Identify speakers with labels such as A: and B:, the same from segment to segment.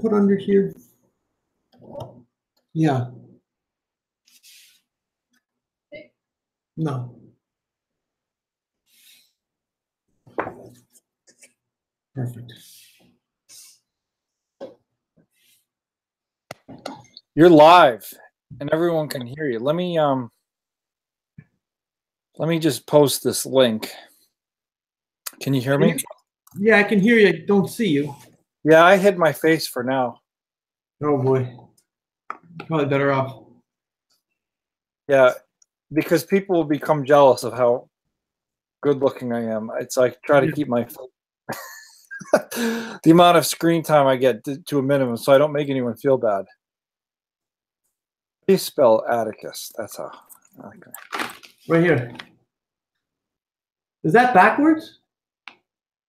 A: put under here? Yeah. No. Perfect.
B: You're live, and everyone can hear you. Let me just post this link. Can you hear me?
A: Yeah, I can hear you. I don't see you.
B: Yeah, I hid my face for now.
A: Oh boy. Probably better off.
B: Yeah, because people will become jealous of how good looking I am. It's like try to keep my the amount of screen time I get to a minimum so I don't make anyone feel bad. How do you spell Atticus? That's how. Okay.
A: Right here. Is that backwards?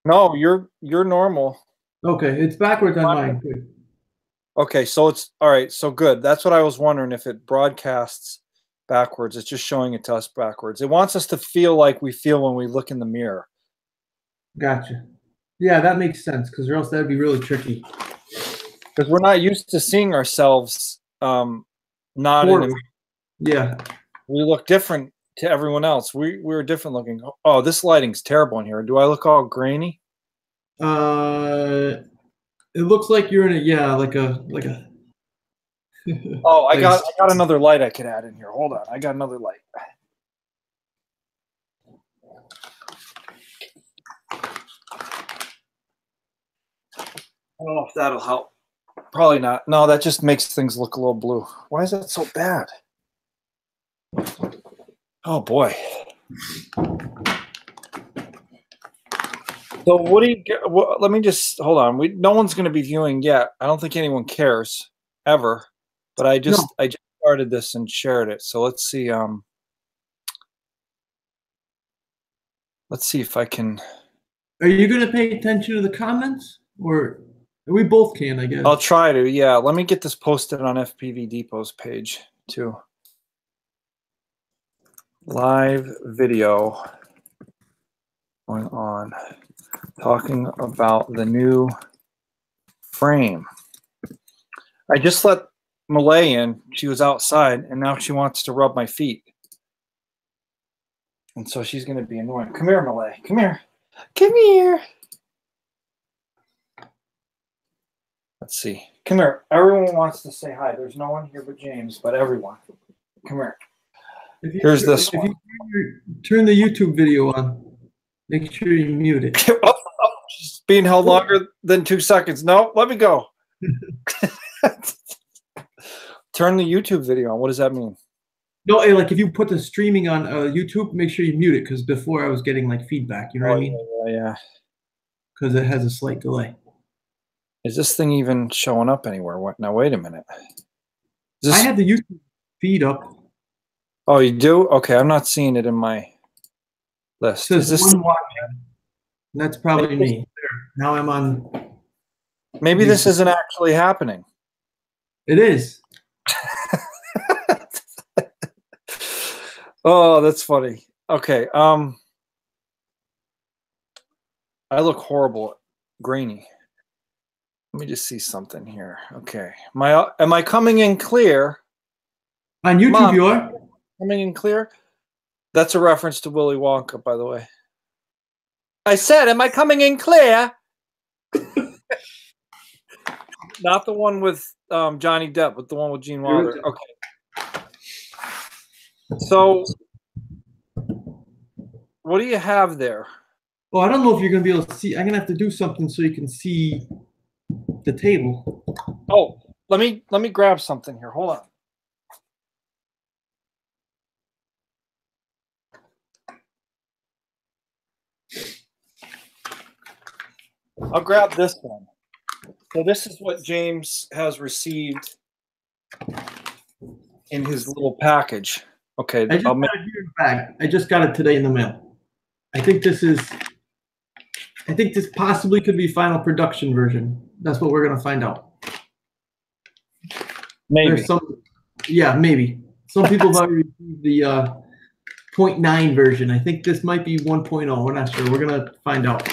B: No, you're normal.
A: Okay, it's backwards on mine. Good.
B: Okay, so it's all right. So good. That's what I was wondering, if it broadcasts backwards. It's just showing it to us backwards. It wants us to feel like we feel when we look in the mirror.
A: Gotcha. Yeah, that makes sense, because or else that'd be really tricky.
B: Because we're not used to seeing ourselves not in a mirror.
A: Yeah.
B: We look different to everyone else. We're different looking. Oh, this lighting's terrible in here. Do I look all grainy?
A: It looks like you're in a like a
B: Oh, I got another light I could add in here. Hold on, I got another light. I don't know if that'll help. Probably not. No, that just makes things look a little blue. Why is that so bad? Oh boy. So what do you get? Let me just hold on. No one's going to be viewing yet. I don't think anyone cares ever. But I just started this and shared it. So let's see. Let's see if I can.
A: Are you going to pay attention to the comments, or we both can? I guess
B: I'll try to. Yeah. Let me get this posted on FPV Depot's page too. Live video going on, talking about the new frame. I just let Malay in. She was outside, and now she wants to rub my feet. And so she's going to be annoying. Come here, Malay. Come here. Come here. Let's see. Come here. Everyone wants to say hi. There's no one here but James, but everyone. Come here. Here's this one.
A: If you turn the YouTube video on, make sure you mute it.
B: She's being held longer than 2 seconds. No, let me go. Turn the YouTube video on. What does that mean?
A: No, like if you put the streaming on YouTube, make sure you mute it, because before I was getting like feedback. You know what I mean?
B: Yeah.
A: Because it has a slight delay.
B: Is this thing even showing up anywhere? What? Now wait a minute.
A: I have the YouTube feed up.
B: Oh, you do? Okay, I'm not seeing it in my list.
A: Is this one watching? That's probably me. Now I'm on.
B: Maybe this isn't actually happening.
A: It is.
B: Oh, that's funny. Okay. I look horrible, grainy. Let me just see something here. Okay. Am I coming in clear?
A: On YouTube, Mom, you are
B: coming in clear. That's a reference to Willy Wonka, by the way. I said, am I coming in clear? Not the one with Johnny Depp, but the one with Gene Wilder. Okay. So, what do you have there?
A: Well, I don't know if you're going to be able to see. I'm going to have to do something so you can see the table.
B: Oh, let me grab something here. Hold on. I'll grab this one. So this is what James has received in his little package. Okay.
A: I just got it here in the bag. I just got it today in the mail. I think this possibly could be final production version. That's what we're going to find out.
B: Maybe.
A: Yeah, maybe. Some people have already received the 0.9 version. I think this might be 1.0. We're not sure. We're going to find out.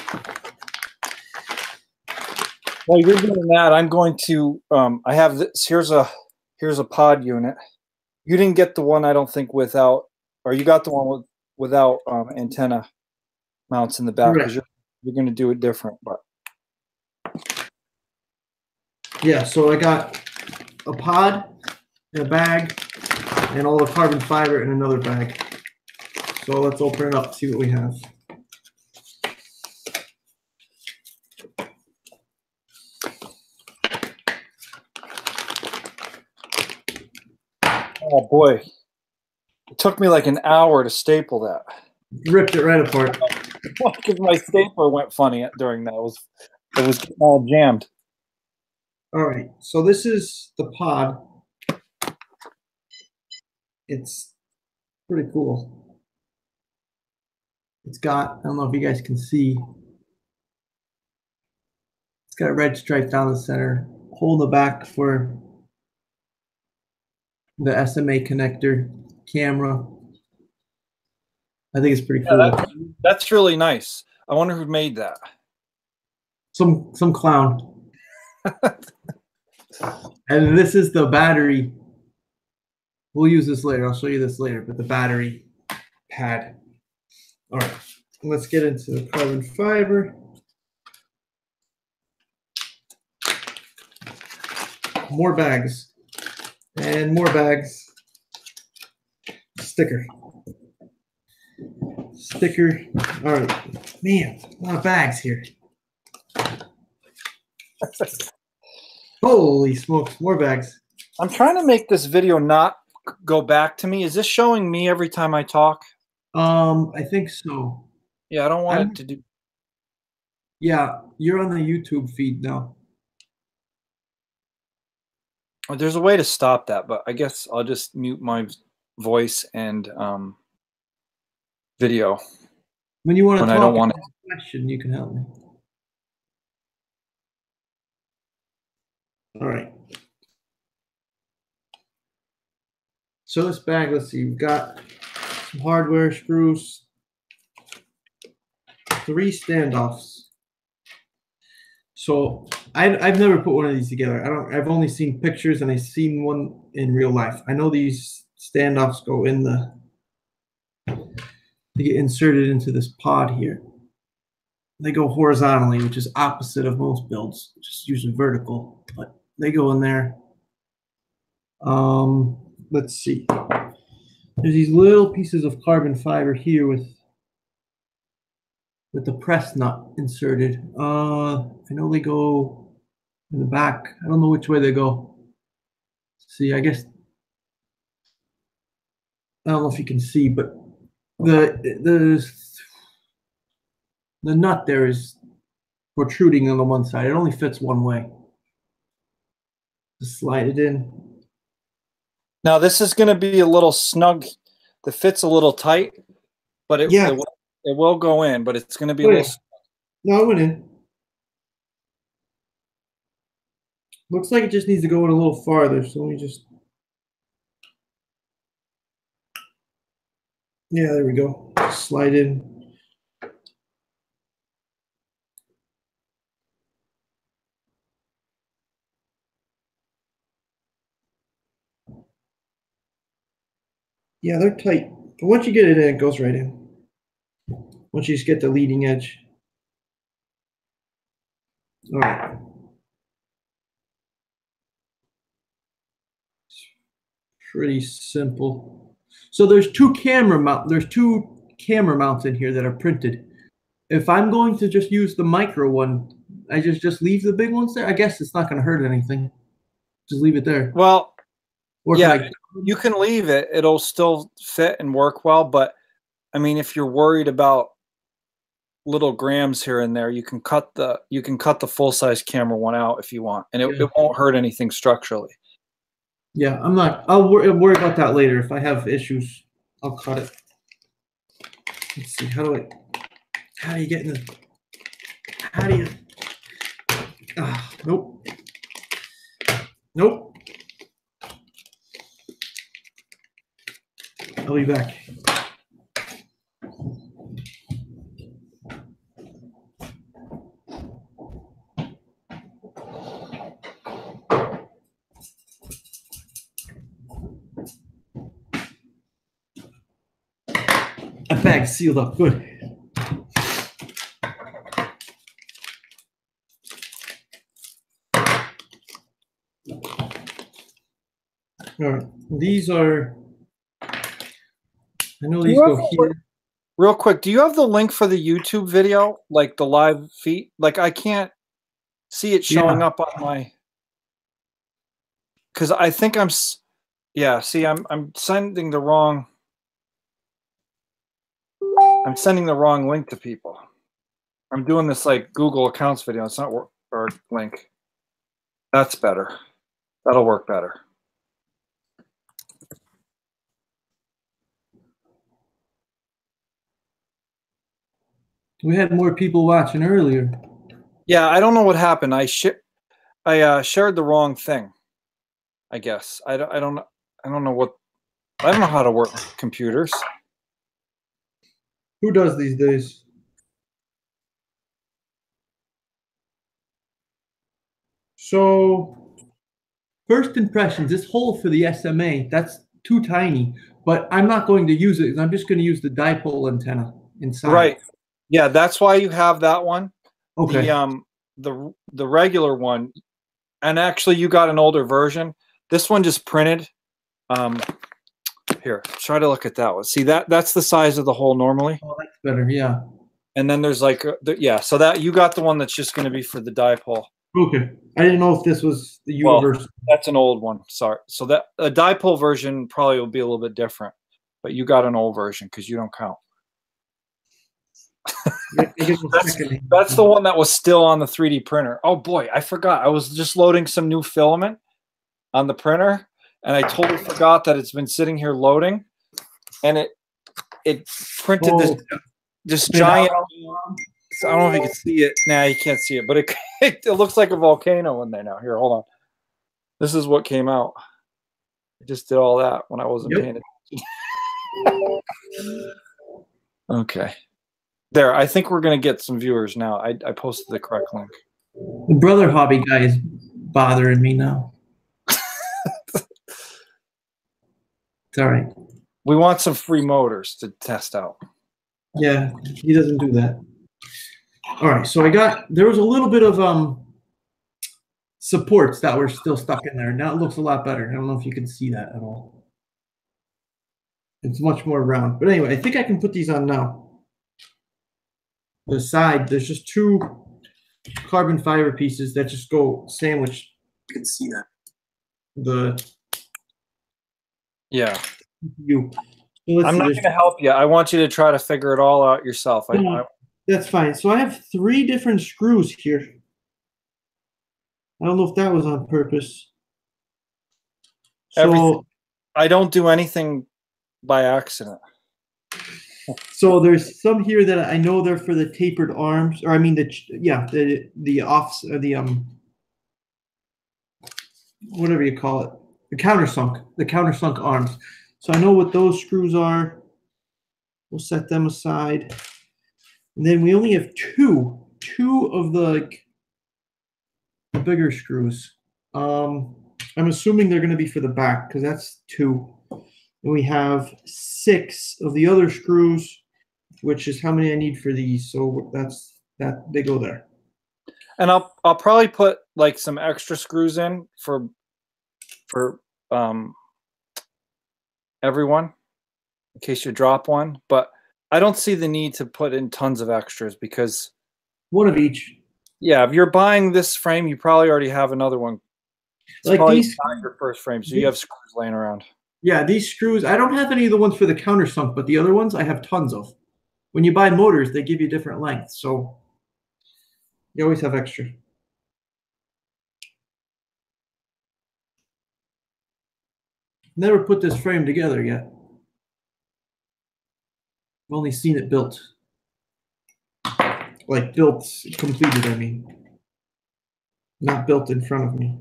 B: While you're doing that, I'm going to. I have this. Here's a pod unit. You didn't get the one, I don't think, without, or you got the one without antenna mounts in the back, because you're going to do it different. But
A: yeah, so I got a pod in a bag and all the carbon fiber in another bag. So let's open it up, see what we have.
B: oh boy, it took me like an hour to staple that.
A: Ripped it right apart.
B: Because my stapler went funny during that. It was all jammed.
A: All right, so this is the pod. It's pretty cool. It's got, I don't know if you guys can see, it's got a red stripe down the center, hole in the back for the SMA connector, camera. I think it's pretty cool.
B: Yeah, that's really nice. I wonder who made that.
A: Some clown. And this is the battery. We'll use this later. I'll show you this later, but the battery pad. All right, let's get into the carbon fiber. More bags and more bags. Sticker. All right, man, a lot of bags here. Holy smokes, more bags.
B: I'm trying to make this video not go back to me. Is this showing me every time I talk?
A: I think so.
B: Yeah, I don't want it to do.
A: Yeah, you're on the YouTube feed now.
B: There's a way to stop that, but I guess I'll just mute my voice and video.
A: When you want to talk,
B: I don't want
A: a question, you can help me. All right. So this bag, let's see, we've got some hardware, screws, 3 standoffs. So I've never put one of these together. I've only seen pictures and I've seen one in real life. I know these standoffs go in they get inserted into this pod here. They go horizontally, which is opposite of most builds, which is usually vertical, but they go in there. Let's see. There's these little pieces of carbon fiber here with the press nut inserted. I know they go in the back. I don't know which way they go. See, I guess I don't know if you can see, but the nut there is protruding on the one side. It only fits one way. Just slide it in.
B: Now this is going to be a little snug. The fit's a little tight, but it will go in. But it's going to be a little.
A: No, it went in. Looks like it just needs to go in a little farther. So let me just. Yeah, there we go. Slide in. Yeah, they're tight. But once you get it in, it goes right in. Once you just get the leading edge. All right. Pretty simple. So there's two camera mounts in here that are printed. If I'm going to just use the micro one, I just leave the big ones there. I guess it's not going to hurt anything. Just leave it there.
B: Well, yeah, you can leave it. It'll still fit and work well. But I mean, if you're worried about little grams here and there, you can cut the full size camera one out if you want, and it won't hurt anything structurally.
A: Yeah, I'm not. I'll worry about that later. If I have issues, I'll cut it. Let's see. How do you get in the? How do you? Nope. Nope. I'll be back. A bag sealed up. Good. All right. These are. I know these go here.
B: Real quick, do you have the link for the YouTube video, like the live feed? Like I can't see it showing up on my. Because I think I'm. Yeah. See, I'm sending the wrong. I'm sending the wrong link to people. I'm doing this like Google Accounts video. It's not or link. That's better. That'll work better.
A: We had more people watching earlier.
B: Yeah, I don't know what happened. I shared the wrong thing. I guess I don't know what. I don't know how to work computers.
A: Who does these days? So, first impressions, this hole for the SMA, that's too tiny, but I'm not going to use it. I'm just going to use the dipole antenna inside.
B: Right. Yeah, that's why you have that one.
A: Okay.
B: The regular one, and actually you got an older version. This one just printed. Here, try to look at that one. See that's the size of the hole normally.
A: Oh, that's better. Yeah.
B: And then there's like yeah, so that you got the one that's just going to be for the dipole.
A: Okay. I didn't know if this was the universal.
B: Well, that's an old one. Sorry. So that a dipole version probably will be a little bit different, but you got an old version because you don't count. That's the one that was still on the 3D printer. Oh boy, I forgot. I was just loading some new filament on the printer, and I totally forgot that it's been sitting here loading, and it printed this giant. I don't know if you can see it. Nah, you can't see it, but it looks like a volcano in there now. Here, hold on. This is what came out. I just did all that when I wasn't paying attention. Okay. There, I think we're going to get some viewers now. I posted the correct link.
A: The brother hobby guy is bothering me now. It's all right.
B: We want some free motors to test out.
A: Yeah, he doesn't do that. All right, so there was a little bit of supports that were still stuck in there. Now it looks a lot better. I don't know if you can see that at all. It's much more round. But anyway, I think I can put these on now. The side, there's just two carbon fiber pieces that just go sandwiched. You can see that.
B: Yeah.
A: So
B: I'm not going to help you. I want you to try to figure it all out yourself.
A: That's fine. So I have 3 different screws here. I don't know if that was on purpose. So
B: I don't do anything by accident.
A: So there's some here that I know they're for the tapered arms, or I mean the offs or the whatever you call it, the countersunk arms. So I know what those screws are. We'll set them aside, and then we only have two of the bigger screws. I'm assuming they're going to be for the back because that's 2. And we have 6 of the other screws, which is how many I need for these. So they go there.
B: And I'll probably put like some extra screws in for everyone in case you drop one. But I don't see the need to put in tons of extras because
A: 1 of each.
B: Yeah, if you're buying this frame, you probably already have another one. It's like these, not your first frame, so you have screws laying around.
A: Yeah, these screws, I don't have any of the ones for the countersunk, but the other ones I have tons of. When you buy motors, they give you different lengths, so you always have extra. Never put this frame together yet. I've only seen it built. Like built, completed, I mean. Not built in front of me.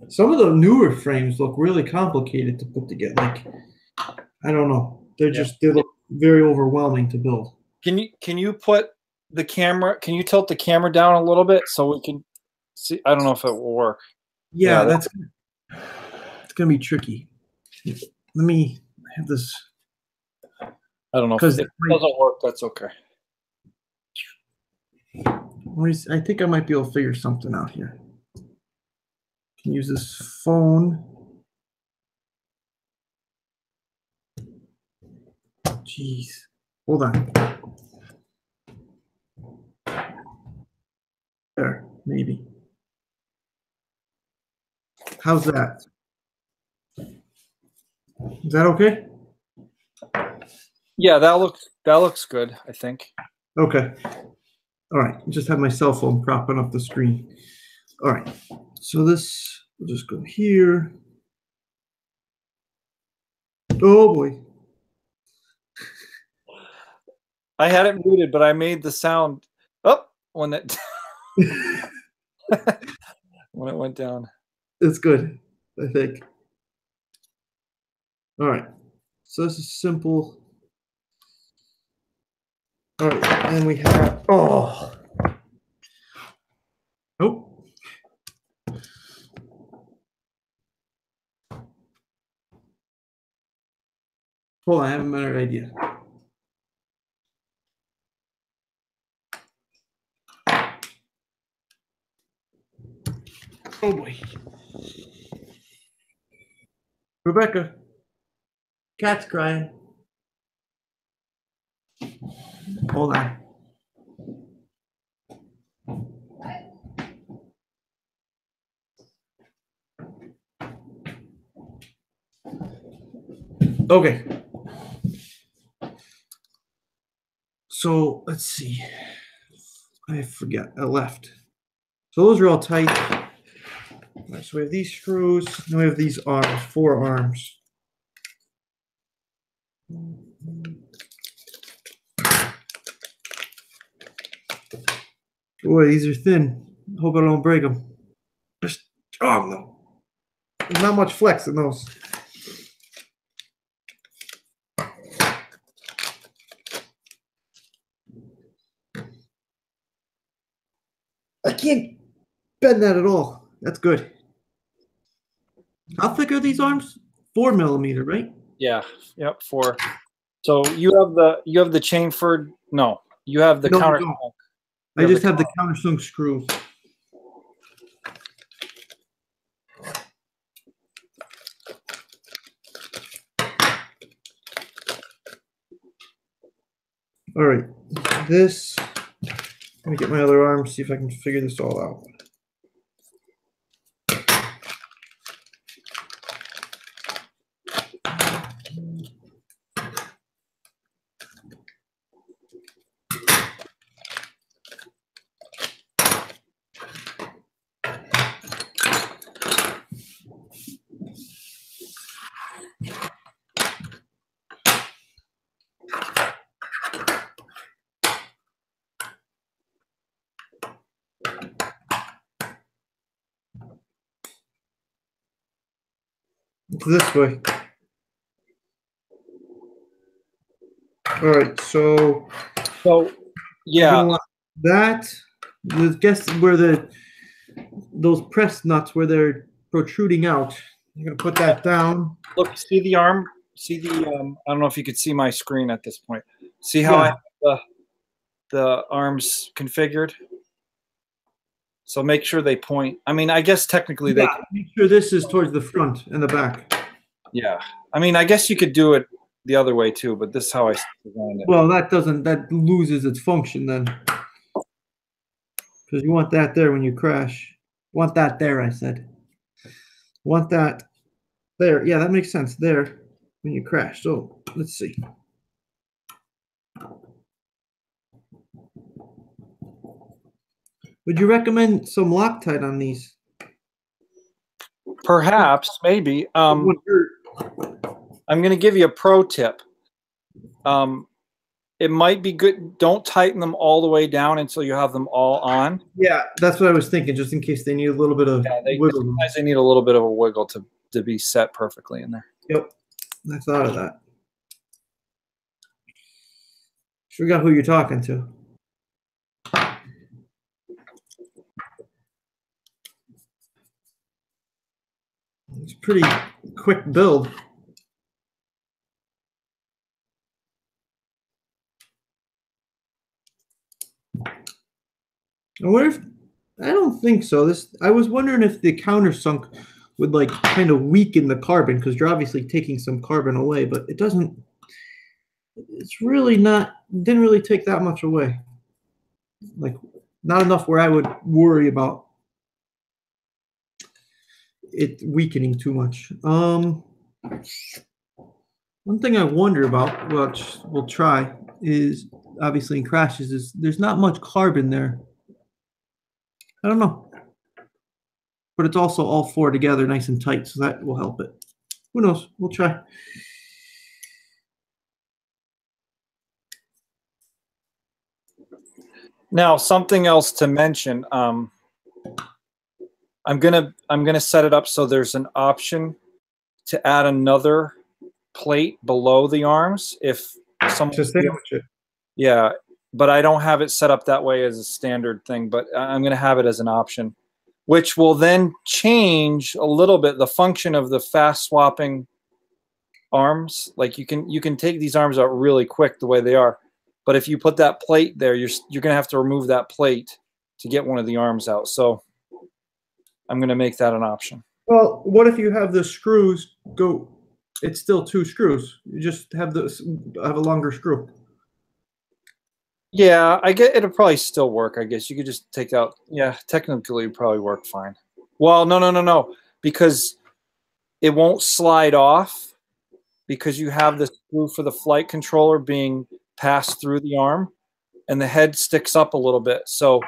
A: Some of the newer frames look really complicated to put together. Like, I don't know. They look very overwhelming to build.
B: Can you put the camera? Can you tilt the camera down a little bit so we can see? I don't know if it will work.
A: Yeah,
B: Yeah,
A: it's gonna be tricky. Let me have this
B: I don't know if
A: because
B: it doesn't work. That's okay.
A: I think I might be able to figure something out here. Can use this phone. Jeez, hold on. There, maybe. How's that? Is that okay?
B: Yeah, that looks good, I think.
A: Okay. All right. Just have my cell phone propping up the screen. All right. So this will just go here. Oh boy.
B: I had it muted, but I made the sound up when it when it went down.
A: It's good, I think. All right. So this is simple. All right. And we have, oh, nope. Hold on. I have a better idea. Oh boy. Rebecca. Cat's crying. Hold on. Okay. So let's see. I forget. I left. So those are all tight. All right, so we have these screws. Then we have these arms, 4 arms. Boy, these are thin. Hope I don't break them. They're strong though. There's not much flex in those. I can't bend that at all. That's good. How thick are these arms? 4 millimeter, right?
B: Yeah, yep, 4. So you have the chamfered. No, you have the
A: No, I
B: counter.
A: don't.
B: You
A: I
B: have
A: just
B: the
A: have the countersunk screws. All right, this. Let me get my other arm, see if I can figure this all out. It's this way. All right, so you're
B: yeah.
A: gonna want that. Guess where those press nuts where they're protruding out. You're gonna put that down.
B: Look, see the arm. See the. I don't know if you could see my screen at this point. See how I have the arms configured. So make sure they point. I mean, I guess technically they.
A: Make sure this is towards the front and the back.
B: Yeah. I mean, I guess you could do it the other way too, but this is how I designed it.
A: Well, that loses its function then, because you want that there when you crash. Want that there, I said. Want that there. Yeah, that makes sense there when you crash. So let's see. Would you recommend some Loctite on these?
B: Perhaps, maybe. I'm going to give you a pro tip. It might be good. Don't tighten them all the way down until you have them all on.
A: Yeah, that's what I was thinking, just in case they need a little bit of wiggle.
B: Sometimes they need a little bit of a wiggle to be set perfectly in there.
A: Yep, I thought of that. Forgot who you're talking to. pretty quick build. I wonder if, I don't think so. I was wondering if the countersunk would like kind of weaken the carbon, because you're obviously taking some carbon away, but it doesn't, it's really not, didn't really take that much away. Like not enough where I would worry about it weakening too much. One thing I wonder about, which we'll try, is obviously in crashes, is there's not much carbon there. I don't know. But it's also all four together nice and tight, so that will help it. Who knows? We'll try.
B: Now, something else to mention. I'm gonna set it up so there's an option to add another plate below the arms if someone
A: To sandwich it.
B: Yeah, but I don't have it set up that way as a standard thing, but I'm gonna have it as an option, which will then change a little bit the function of the fast swapping arms. Like you can take these arms out really quick the way they are, but if you put that plate there, you're gonna have to remove that plate to get one of the arms out. So I'm gonna make that an option.
A: Well, what if you have the screws go? It's still two screws. You just have a longer screw.
B: Yeah, I get it'll probably still work. I guess you could just take out. Yeah, technically it'd probably work fine. Well, no, because it won't slide off because you have the screw for the flight controller being passed through the arm, and the head sticks up a little bit, so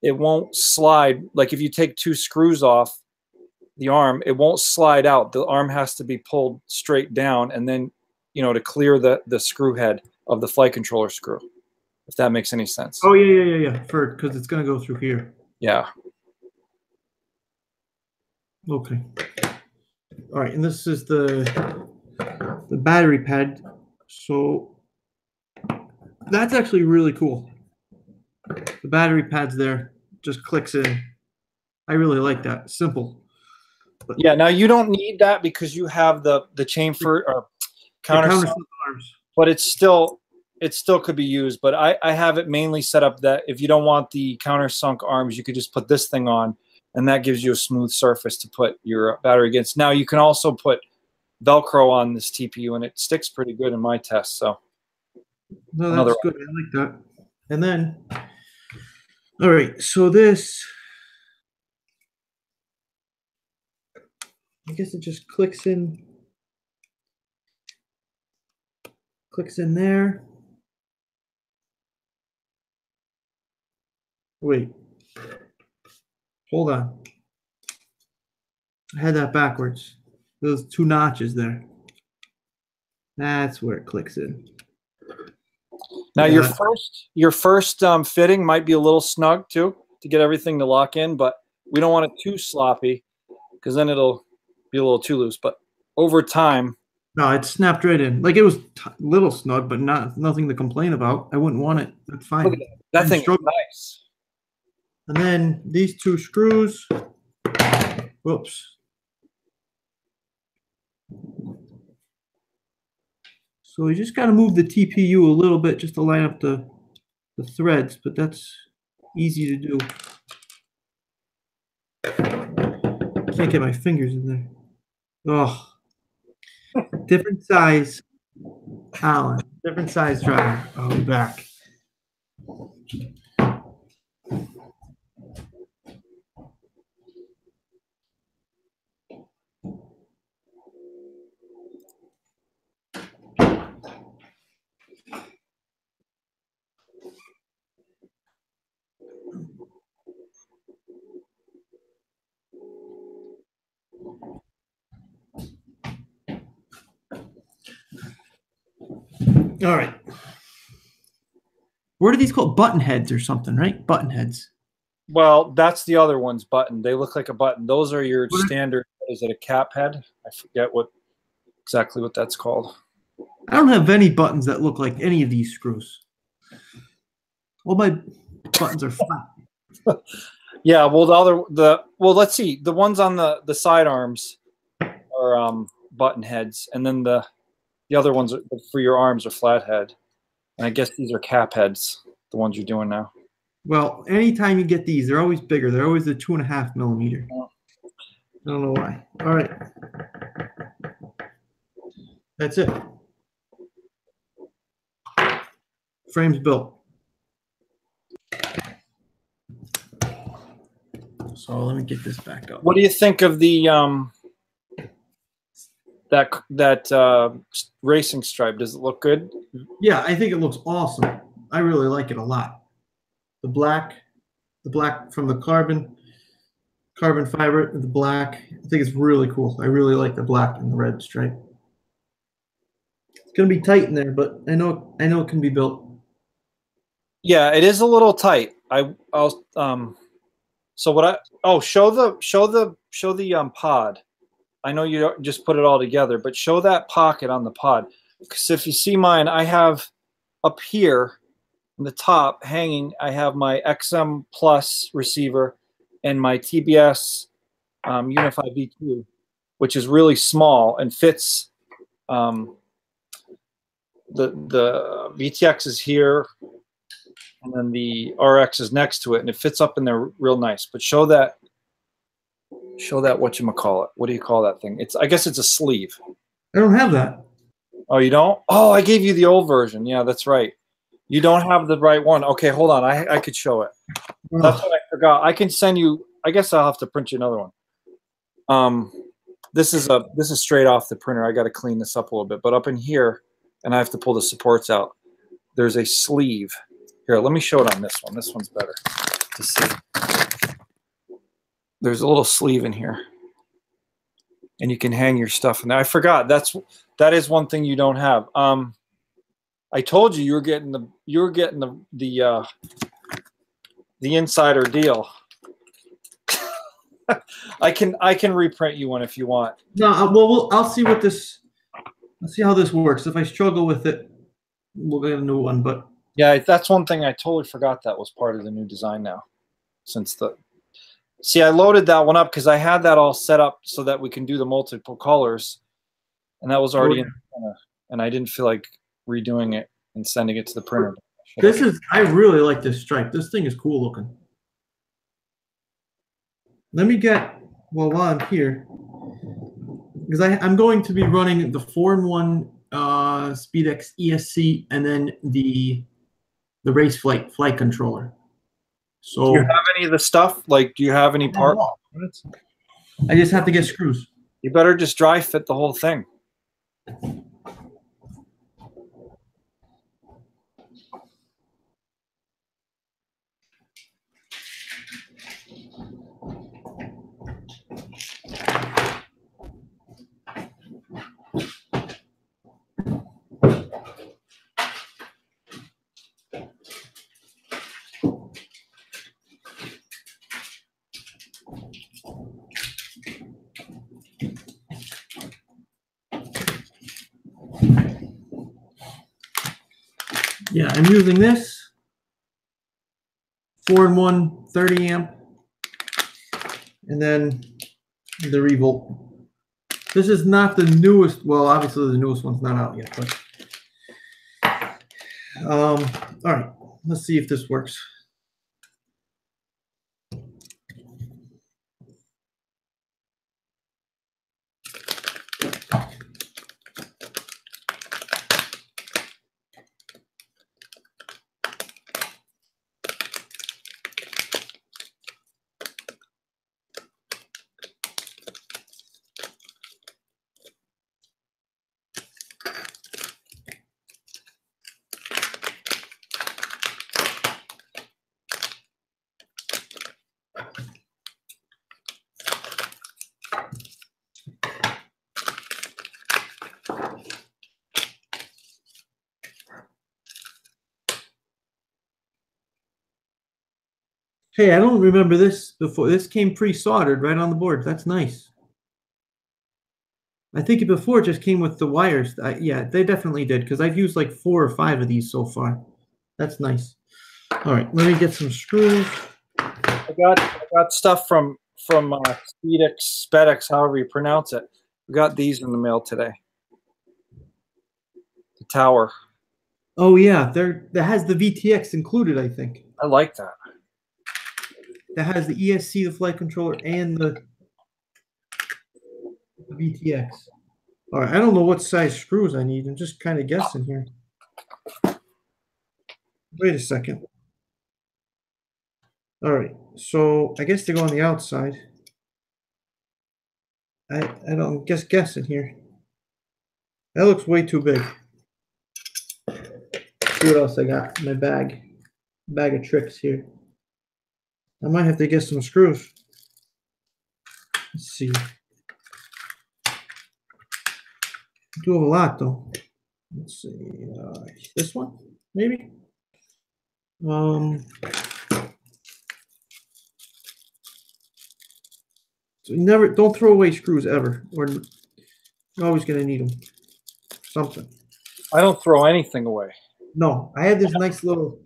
B: it won't slide. Like if you take two screws off the arm, it won't slide out. The arm has to be pulled straight down, and then to clear the screw head of the flight controller screw. If that makes any sense.
A: Oh yeah. Because it's gonna go through here.
B: Yeah.
A: Okay. All right, and this is the battery pad. So that's actually really cool. The battery pad's there, just clicks in. I really like that. Simple.
B: But yeah. Now you don't need that because you have the chamfer or countersunk
A: arms.
B: But it still could be used. But I have it mainly set up that if you don't want the countersunk arms, you could just put this thing on, and that gives you a smooth surface to put your battery against. Now you can also put Velcro on this TPU, and it sticks pretty good in my test. So
A: no, that's good. I like that. And then, all right, so this, I guess it just clicks in there. Wait, hold on. I had that backwards. Those two notches there. That's where it clicks in.
B: Now your first fitting might be a little snug too to get everything to lock in, but we don't want it too sloppy because then it'll be a little too loose. But over time,
A: no, it snapped right in. Like it was a little snug, but nothing to complain about. I wouldn't want it. That's fine.
B: Look at that thing is nice.
A: And then these two screws. Whoops. So you just got to move the TPU a little bit just to line up the threads, but that's easy to do. Can't get my fingers in there. Oh, different size, Alan. Different size driver. Oh, back. All right. What are these called? Button heads or something, right? Button heads.
B: Well, that's the other one's button. They look like a button. Those are your standard. Is it a cap head? I forget exactly what that's called.
A: I don't have any buttons that look like any of these screws. All my buttons are flat.
B: Yeah, well, well, let's see. The ones on the side arms are button heads, and then the other ones for your arms are flat head. And I guess these are cap heads, the ones you're doing now.
A: Well, anytime you get these, they're always bigger. They're always the 2.5 millimeter.
B: Yeah.
A: I don't know why. All right. That's it. Frame's built. So let me get this back up.
B: What do you think of the that racing stripe? Does it look good?
A: Yeah, I think it looks awesome. I really like it a lot. The black from the carbon fiber, the black. I think it's really cool. I really like the black and the red stripe. It's gonna be tight in there, but I know it can be built.
B: Yeah, it is a little tight. I'll so what show the pod. I know you don't just put it all together, but show that pocket on the pod. Because if you see mine, I have up here in the top hanging, I have my XM Plus receiver and my TBS Unify V2, which is really small and fits. The VTX is here, and then the RX is next to it, and it fits up in there real nice. But show that whatchamacallit. What do you call that thing? I guess it's a sleeve.
A: I don't have that.
B: Oh, you don't? Oh, I gave you the old version. Yeah, that's right. You don't have the right one. Okay, hold on. I could show it. That's what I forgot. I can send you. I guess I'll have to print you another one. This is straight off the printer. I got to clean this up a little bit. But up in here, and I have to pull the supports out. There's a sleeve. Here, let me show it on this one. This one's better to see. There's a little sleeve in here, and you can hang your stuff in there. I forgot. That is one thing you don't have. I told you you were getting the insider deal. I can reprint you one if you want.
A: No, I'll see what this. Let's see how this works. If I struggle with it, we'll get a new one. But
B: yeah, that's one thing I totally forgot that was part of the new design now. See, I loaded that one up because I had that all set up so that we can do the multiple colors, and that was already in the printer, and I didn't feel like redoing it and sending it to the printer.
A: I really like this stripe. This thing is cool looking. Let me get, while I'm here, because I'm going to be running the 4-in-1 SpeedX ESC and then the race flight controller. So,
B: do you have any of the stuff? Like, do you have any parts?
A: I just have to get screws.
B: You better just dry fit the whole thing.
A: Yeah, I'm using this 4-in-1 30 amp, and then the Revolt. This is not the newest. Well, obviously the newest one's not out yet, but all right. Let's see if this works. Hey, I don't remember this before. This came pre-soldered right on the board. That's nice. I think before it just came with the wires. Yeah, they definitely did, because I've used like 4 or 5 of these so far. That's nice. All right, let me get some screws.
B: I got stuff from SpeedX, SpedX, however you pronounce it. We got these in the mail today. The tower.
A: Oh yeah, that has the VTX included, I think.
B: I like that.
A: That has the ESC, the flight controller, and the VTX. All right, I don't know what size screws I need. I'm just kind of guessing here. Wait a second. All right, so I guess they go on the outside. I don't guessing here. That looks way too big. Let's see what else I got in my bag. Bag of tricks here. I might have to get some screws. Let's see. Do have a lot though. Let's see. This one, maybe. So don't throw away screws ever, or you're always gonna need them. Something.
B: I don't throw anything away.
A: No, I have this nice little.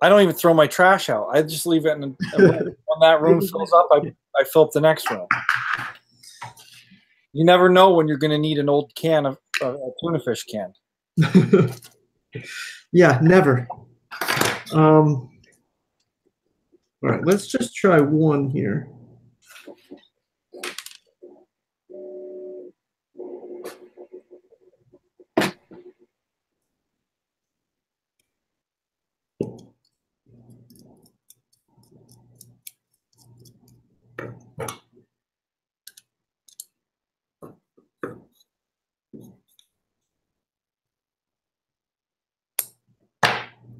B: I don't even throw my trash out. I just leave it in a room. When that room fills up, I fill up the next room. You never know when you're going to need an old can of a tuna fish can.
A: Yeah, never. All right, let's just try one here.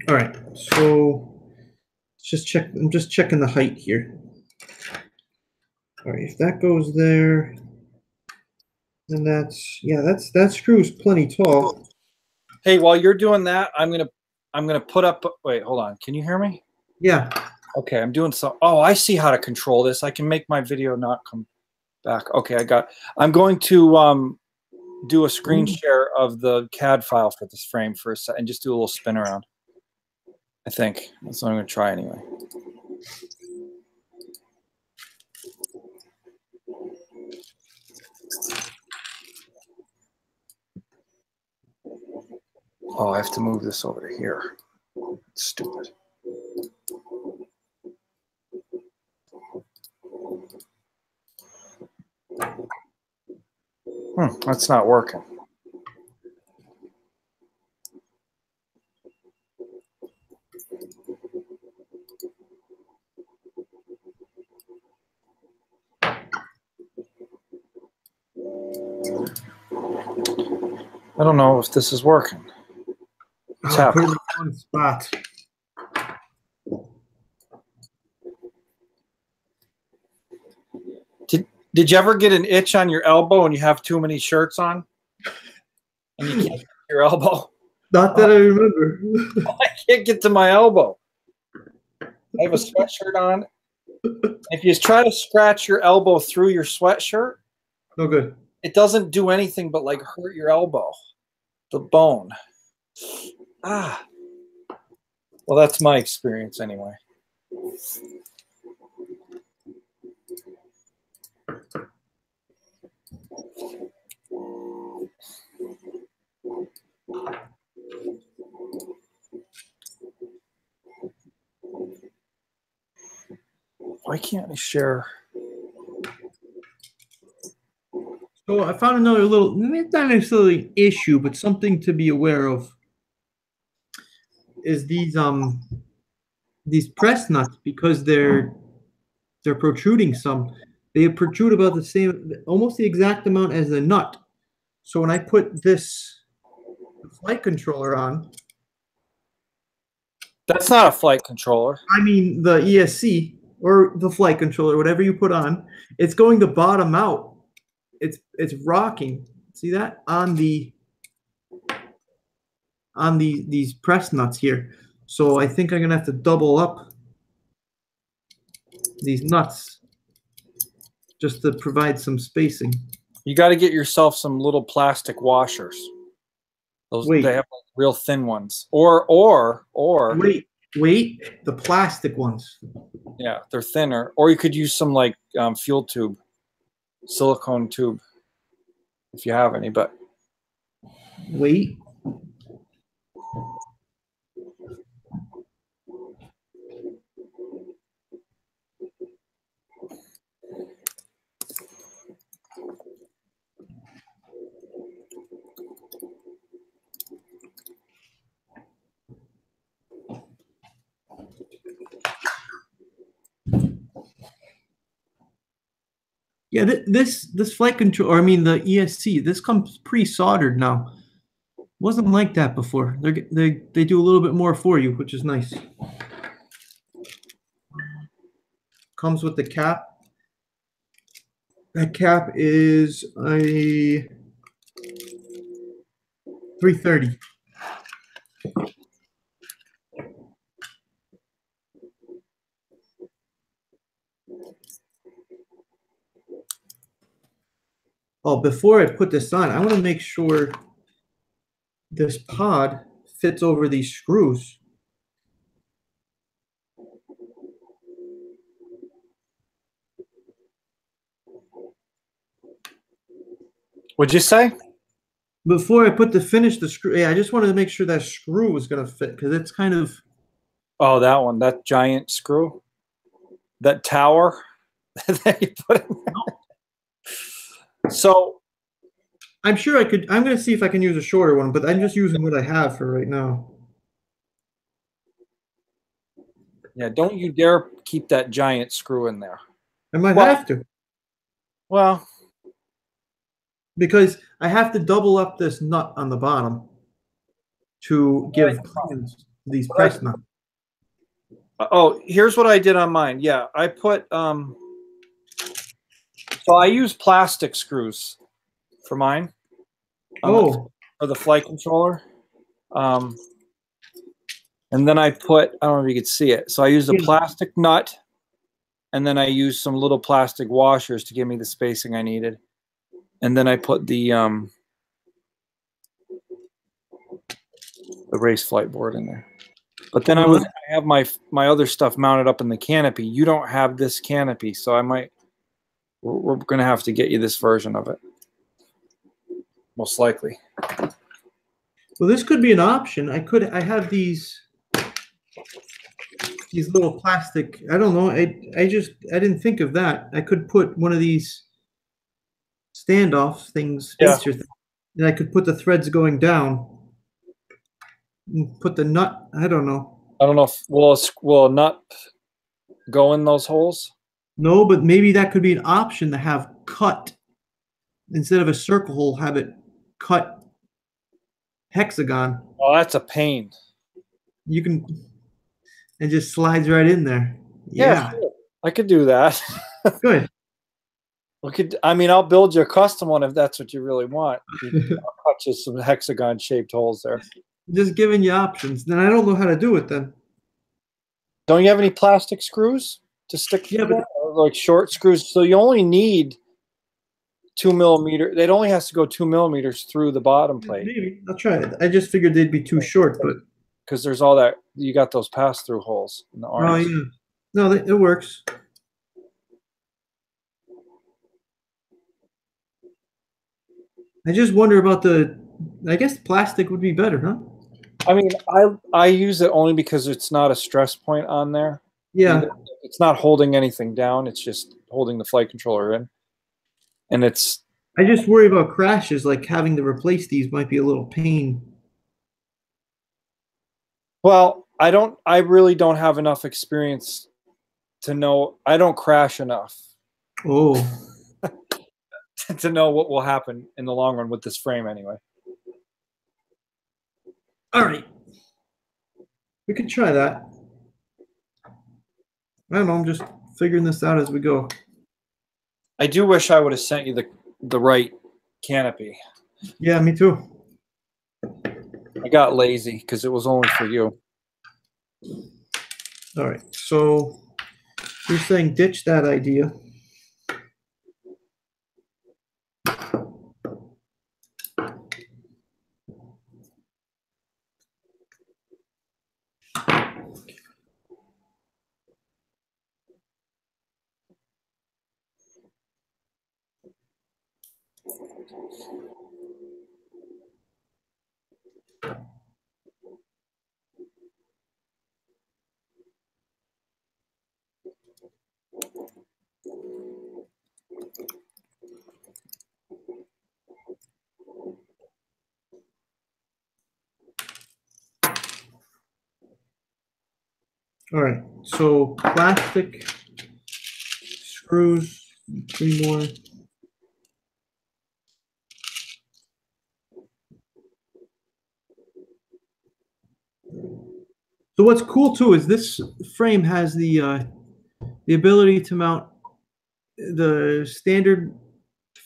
A: All right, so just check. I'm just checking the height here. All right, if that goes there, then that screw's plenty tall.
B: Hey, while you're doing that, I'm gonna put up. Wait, hold on. Can you hear me?
A: Yeah.
B: Okay, I'm doing some. Oh, I see how to control this. I can make my video not come back. Okay, I'm going to do a screen share of the CAD file for this frame for a second and just do a little spin around. I think that's what I'm going to try anyway. Oh, I have to move this over to here. Stupid. That's not working. I don't know if this is working. What's happening?
A: Put it in one spot.
B: Did you ever get an itch on your elbow when you have too many shirts on? And you can't get your elbow?
A: Not that I remember.
B: I can't get to my elbow. I have a sweatshirt on. If you try to scratch your elbow through your sweatshirt,
A: no good.
B: It doesn't do anything but like hurt your elbow, the bone. Ah. Well, that's my experience anyway. Why can't I share?
A: So I found another little, not necessarily an issue, but something to be aware of is these press nuts, because they're protruding some. They protrude about the same, almost the exact amount as the nut. So when I put this flight controller on,
B: that's not a flight controller.
A: I mean the ESC or the flight controller, whatever you put on, it's going to bottom out. It's rocking. See that on these press nuts here. So I think I'm gonna have to double up these nuts just to provide some spacing.
B: You got to get yourself some little plastic washers. Those they have like real thin ones, or
A: wait, the plastic ones.
B: Yeah, they're thinner. Or you could use some like fuel tube, silicone tube. if you have any, but
A: Wait. Yeah, this flight control, or I mean the ESC, this comes pre-soldered now. Wasn't like that before. They do a little bit more for you, which is nice. Comes with the cap. That cap is a 330. Oh, before I put this on, I want to make sure this pod fits over these screws.
B: what'd you say?
A: Before I put the screw, yeah, I just wanted to make sure that screw was going to fit because it's kind of.
B: Oh, that one, that giant screw, that tower that you put in there. So
A: I'm sure I could. I'm going to see if I can use a shorter one, but I'm just using what I have for right now.
B: yeah, don't you dare keep that giant screw in there.
A: I might have to.
B: Well,
A: Because I have to double up this nut on the bottom to give clearance to these press nuts.
B: oh, here's what I did on mine. Yeah, I put so I use plastic screws for mine. For the flight controller. And then I put, I don't know if you could see it. So I used a plastic nut, and then I used some little plastic washers to give me the spacing I needed. And then I put the race flight board in there. But then I have my other stuff mounted up in the canopy. You don't have this canopy, so we're going to have to get you this version of it. Most likely.
A: Well, this could be an option. I have these little plastic, I don't know. I didn't think of that. I could put one of these standoff things, spacer things, and I could put the threads going down and put the nut, I don't know.
B: I don't know if will a nut go in those holes?
A: No, but maybe that could be an option to have cut instead of a circle hole, have it cut hexagon.
B: Oh, that's a pain.
A: You can, it just slides right in there. Yeah,
B: sure. I could do that.
A: Good.
B: I mean, I'll build you a custom one if that's what you really want. I'll cut you some hexagon shaped holes there.
A: Just giving you options. Then I don't know how to do it then.
B: Don't you have any plastic screws to stick together? Like short screws? So you only need 2 millimeter. It only has to go 2 millimeters through the bottom plate.
A: Maybe. I'll try it. I just figured they'd be too short, but.
B: Because there's all that, you got those pass-through holes in the arms.
A: Oh, yeah. No, it works. I just wonder about I guess plastic would be better, huh?
B: I mean, I use it only because it's not a stress point on there.
A: Yeah.
B: It's not holding anything down. It's just holding the flight controller in. And it's...
A: I just worry about crashes, like having to replace these might be a little pain.
B: Well, I really don't have enough experience to know. I don't crash enough.
A: Oh.
B: To know what will happen in the long run with this frame anyway.
A: All right. We could try that. I don't know. I'm just figuring this out as we go.
B: I do wish I would have sent you the right canopy.
A: Yeah, me too.
B: I got lazy because it was only for you.
A: All right. So you're saying ditch that idea. All right, so plastic screws, 3 more. So what's cool too is this frame has the ability to mount the standard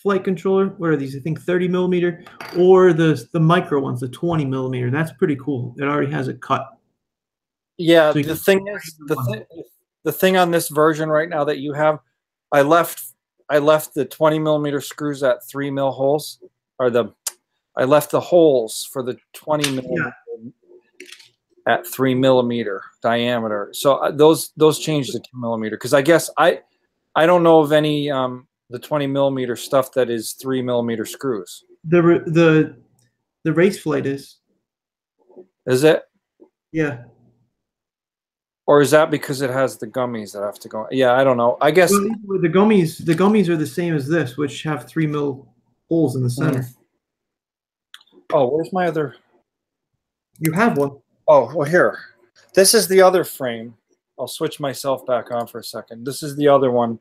A: flight controller. What are these? I think 30 millimeter, or the micro ones, the 20 millimeter. That's pretty cool. It already has it cut.
B: Yeah,
A: So
B: the thing is, the thing on this version right now that you have, I left the 20 millimeter screws at 3 mil holes, or I left the holes for the 20 millimeter at 3 millimeter diameter. So those changed to 2 millimeter, because I guess I don't know of any the 20 millimeter stuff that is 3 millimeter screws.
A: The race flight is.
B: Is it?
A: Yeah.
B: Or is that because it has the gummies that have to go? Yeah, I don't know. I guess
A: well, the gummies are the same as this, which have 3 mil holes in the center.
B: Oh, where's my other?
A: You have one.
B: Oh, well, here. This is the other frame. I'll switch myself back on for a second. This is the other one.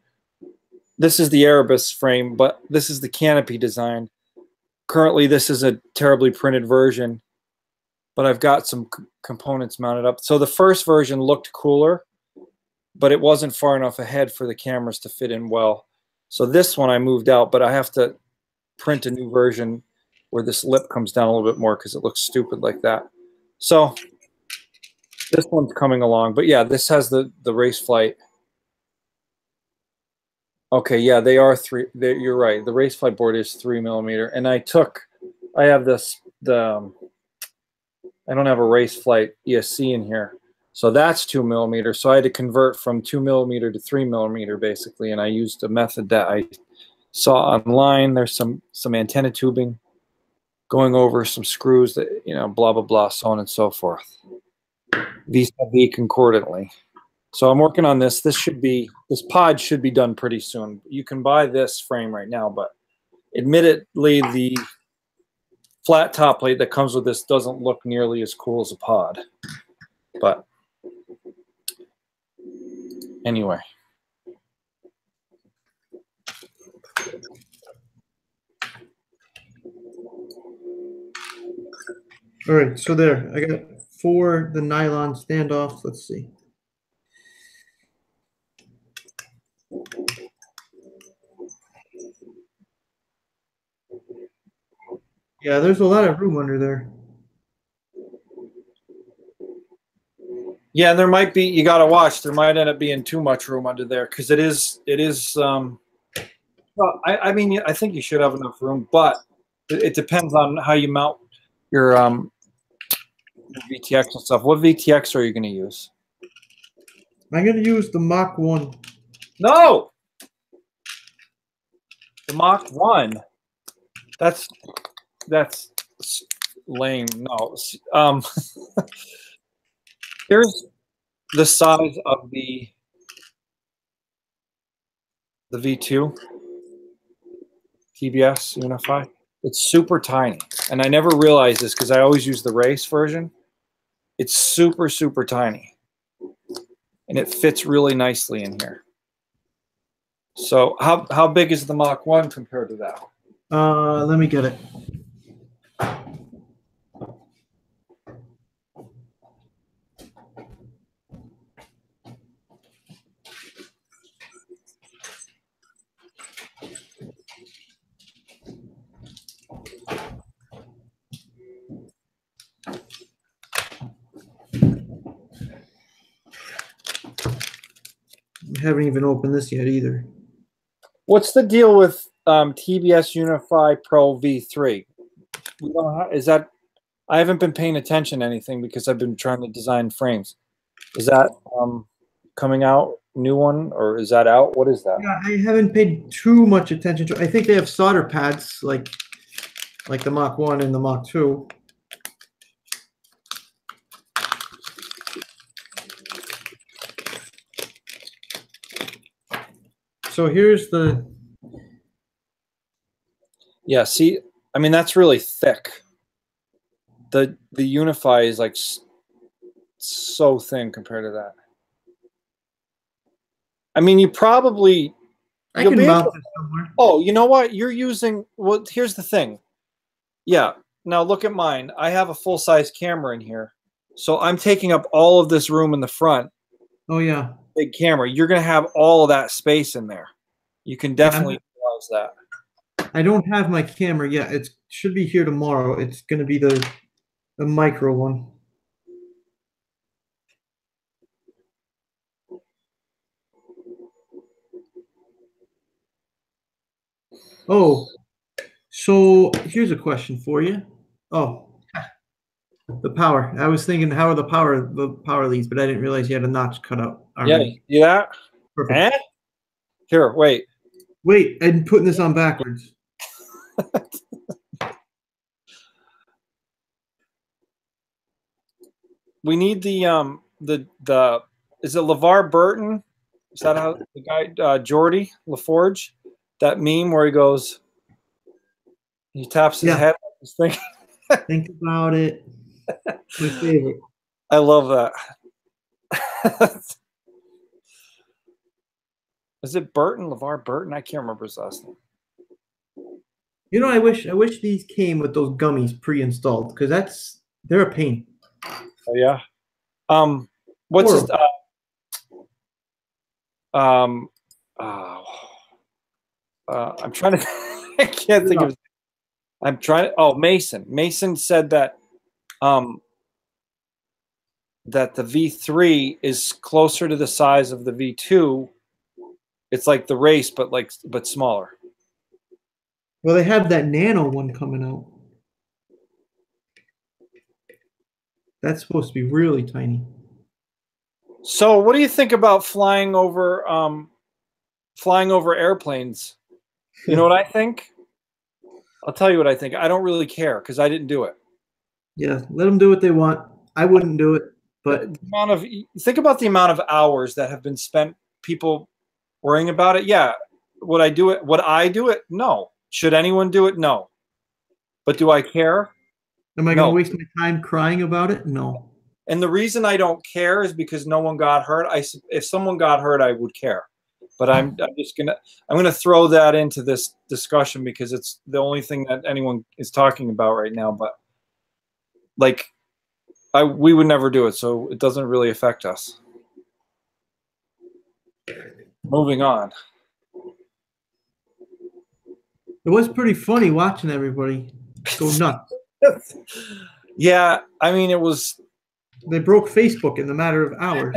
B: This is the Erebus frame, but this is the canopy design. Currently, this is a terribly printed version, but I've got some components mounted up. So the first version looked cooler, but it wasn't far enough ahead for the cameras to fit in well. So this one I moved out, but I have to print a new version where this lip comes down a little bit more because it looks stupid like that. So this one's coming along, but yeah, this has the race flight. Okay, yeah, they are you're right. The race flight board is 3 millimeter, and I have I don't have a race flight ESC in here, so that's 2 millimeter. So I had to convert from 2 millimeter to 3 millimeter basically, and I used a method that I saw online. There's some antenna tubing going over some screws that, you know, blah blah blah, so on and so forth. Vis-a-vis concordantly. So I'm working on this. This pod should be done pretty soon. You can buy this frame right now, but admittedly, the flat top plate that comes with this doesn't look nearly as cool as a pod. But anyway.
A: All right, so there. I got 4 the nylon standoffs. Let's see. Yeah, there's a lot of room under there.
B: Yeah, there might be, you got to watch, there might end up being too much room under there, because it is well, I mean, I think you should have enough room, but it depends on how you mount your VTX and stuff. What VTX are you going to use?
A: I'm going to use the Mach 1.
B: No! The Mach 1? That's lame. No. Here's the size of the V2 TBS Unify. It's super tiny, and I never realized this because I always use the race version. It's super, super tiny, and it fits really nicely in here. So how big is the Mach 1 compared to that?
A: Let me get it. I haven't even opened this yet either.
B: What's the deal with TBS Unify Pro V3? Is that, I haven't been paying attention to anything because I've been trying to design frames. Is that coming out, new one, or is that out? What is that?
A: Yeah, I haven't paid too much attention to it. I think they have solder pads, like like the Mach 1 and the Mach 2. So here's the...
B: Yeah, see, I mean, that's really thick. The Unify is like so thin compared to that. I mean, you probably...
A: I can mount it somewhere.
B: Oh, you know what? You're using... Well, here's the thing. Yeah, now look at mine. I have a full-size camera in here. So I'm taking up all of this room in the front.
A: Oh, yeah.
B: Big camera. You're going to have all of that space in there. You can definitely utilize that.
A: I don't have my camera yet. It should be here tomorrow. It's going to be the micro one. Oh, so here's a question for you. Oh, the power. I was thinking, how are the power leads, but I didn't realize you had a notch cut out already.
B: Yeah.
A: Perfect.
B: Eh? Here, wait.
A: Wait, I'm putting this on backwards.
B: We need the is it LeVar Burton? Is that how the guy Geordie LaForge? That meme where he goes, he taps his head on his thing.
A: Think about it. My favorite.
B: I love that. Is it Burton? LeVar Burton? I can't remember his last name.
A: You know, I wish these came with those gummies pre-installed, because they're a pain.
B: Oh yeah. What's his, I'm trying to I can't think of I'm trying to, Mason. Mason said that that the V3 is closer to the size of the V2. It's like the race, but smaller.
A: Well, they have that nano one coming out. That's supposed to be really tiny.
B: So, what do you think about flying over airplanes? You know what I think? I'll tell you what I think. I don't really care because I didn't do it.
A: Yeah, let them do what they want. I wouldn't do it, but
B: think about the amount of hours that have been spent people worrying about it. Yeah, would I do it? Would I do it? No. Should anyone do it? No. But do I care?
A: Am I going to waste my time crying about it? No.
B: And the reason I don't care is because no one got hurt. If someone got hurt, I would care. But I'm gonna throw that into this discussion because it's the only thing that anyone is talking about right now. But like, we would never do it, so it doesn't really affect us. Moving on.
A: It was pretty funny watching everybody go nuts.
B: Yeah, I mean, it was.
A: They broke Facebook in a matter of hours.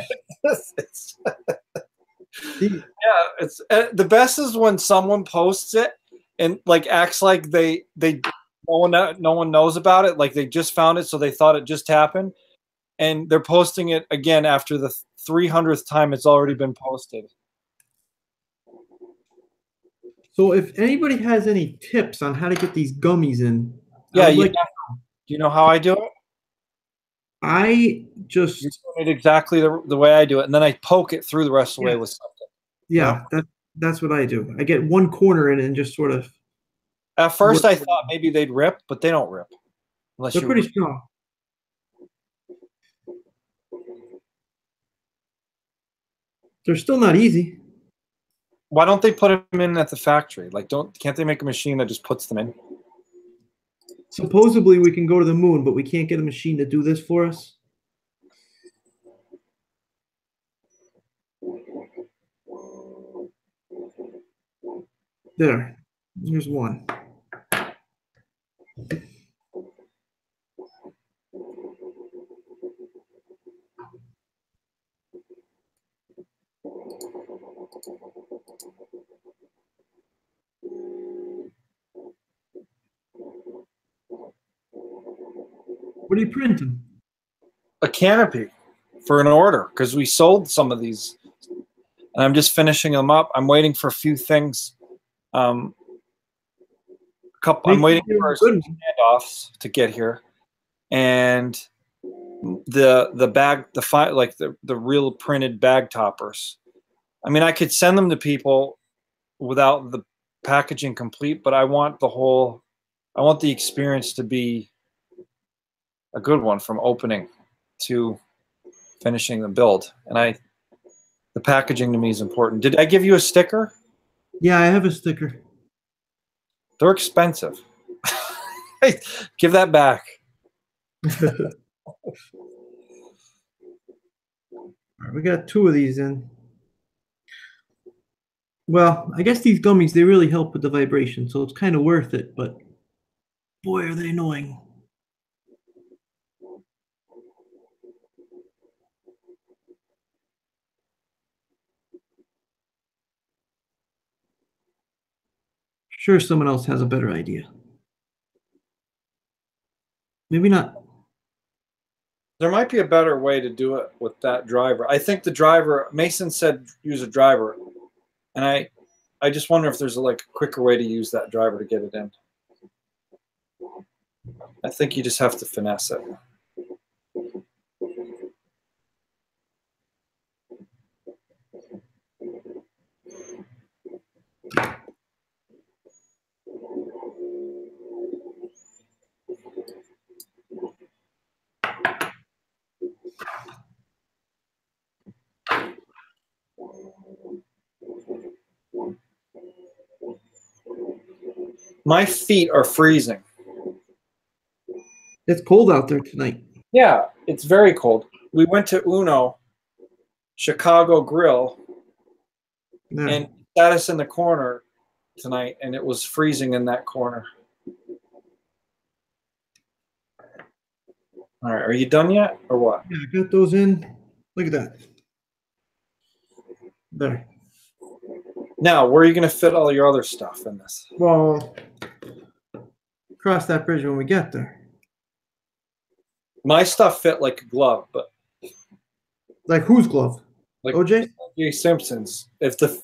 B: Yeah, it's the best is when someone posts it and like acts like no one knows about it, like they just found it, so they thought it just happened, and they're posting it again after the 300th time it's already been posted.
A: So if anybody has any tips on how to get these gummies in,
B: yeah, do you know how I do it?
A: I just
B: You're doing it exactly the way I do it, and then I poke it through the rest of the way with something.
A: Yeah, that's what I do. I get one corner in it and just sort of.
B: At first, I thought maybe they'd rip, but they don't rip.
A: They're pretty strong. They're still not easy.
B: Why don't they put them in at the factory? Like, can't they make a machine that just puts them in?
A: Supposedly we can go to the moon, but we can't get a machine to do this for us. Here's one. What are you printing?
B: A canopy for an order because we sold some of these, and I'm just finishing them up. I'm waiting for a few things, a I'm waiting
A: Maybe
B: for
A: a good
B: some standoffs to get here, and the real printed bag toppers. I mean, I could send them to people without the packaging complete, but I want the experience to be a good one from opening to finishing the build. And the packaging to me is important. Did I give you a sticker?
A: Yeah, I have a sticker.
B: They're expensive. Give that back.
A: We got 2 of these in. Well, I guess these gummies, they really help with the vibration, so it's kind of worth it, but boy, are they annoying. Sure, someone else has a better idea. Maybe not.
B: There might be a better way to do it with that driver. I think the driver, Mason said use a driver, and I just wonder if there's a quicker way to use that driver to get it in. I think you just have to finesse it. My feet are freezing.
A: It's cold out there tonight.
B: Yeah, it's very cold. We went to Uno, Chicago Grill,
A: Yeah.
B: and sat us in the corner tonight, and it was freezing in that corner. All right, are you done yet, or what?
A: Yeah, I got those in. Look at that. There.
B: Now, where are you going to fit all your other stuff in this?
A: Well, cross that bridge when we get there.
B: My stuff fit like a glove, but
A: Like whose glove?
B: like
A: OJ?
B: O.J. Simpson's. If the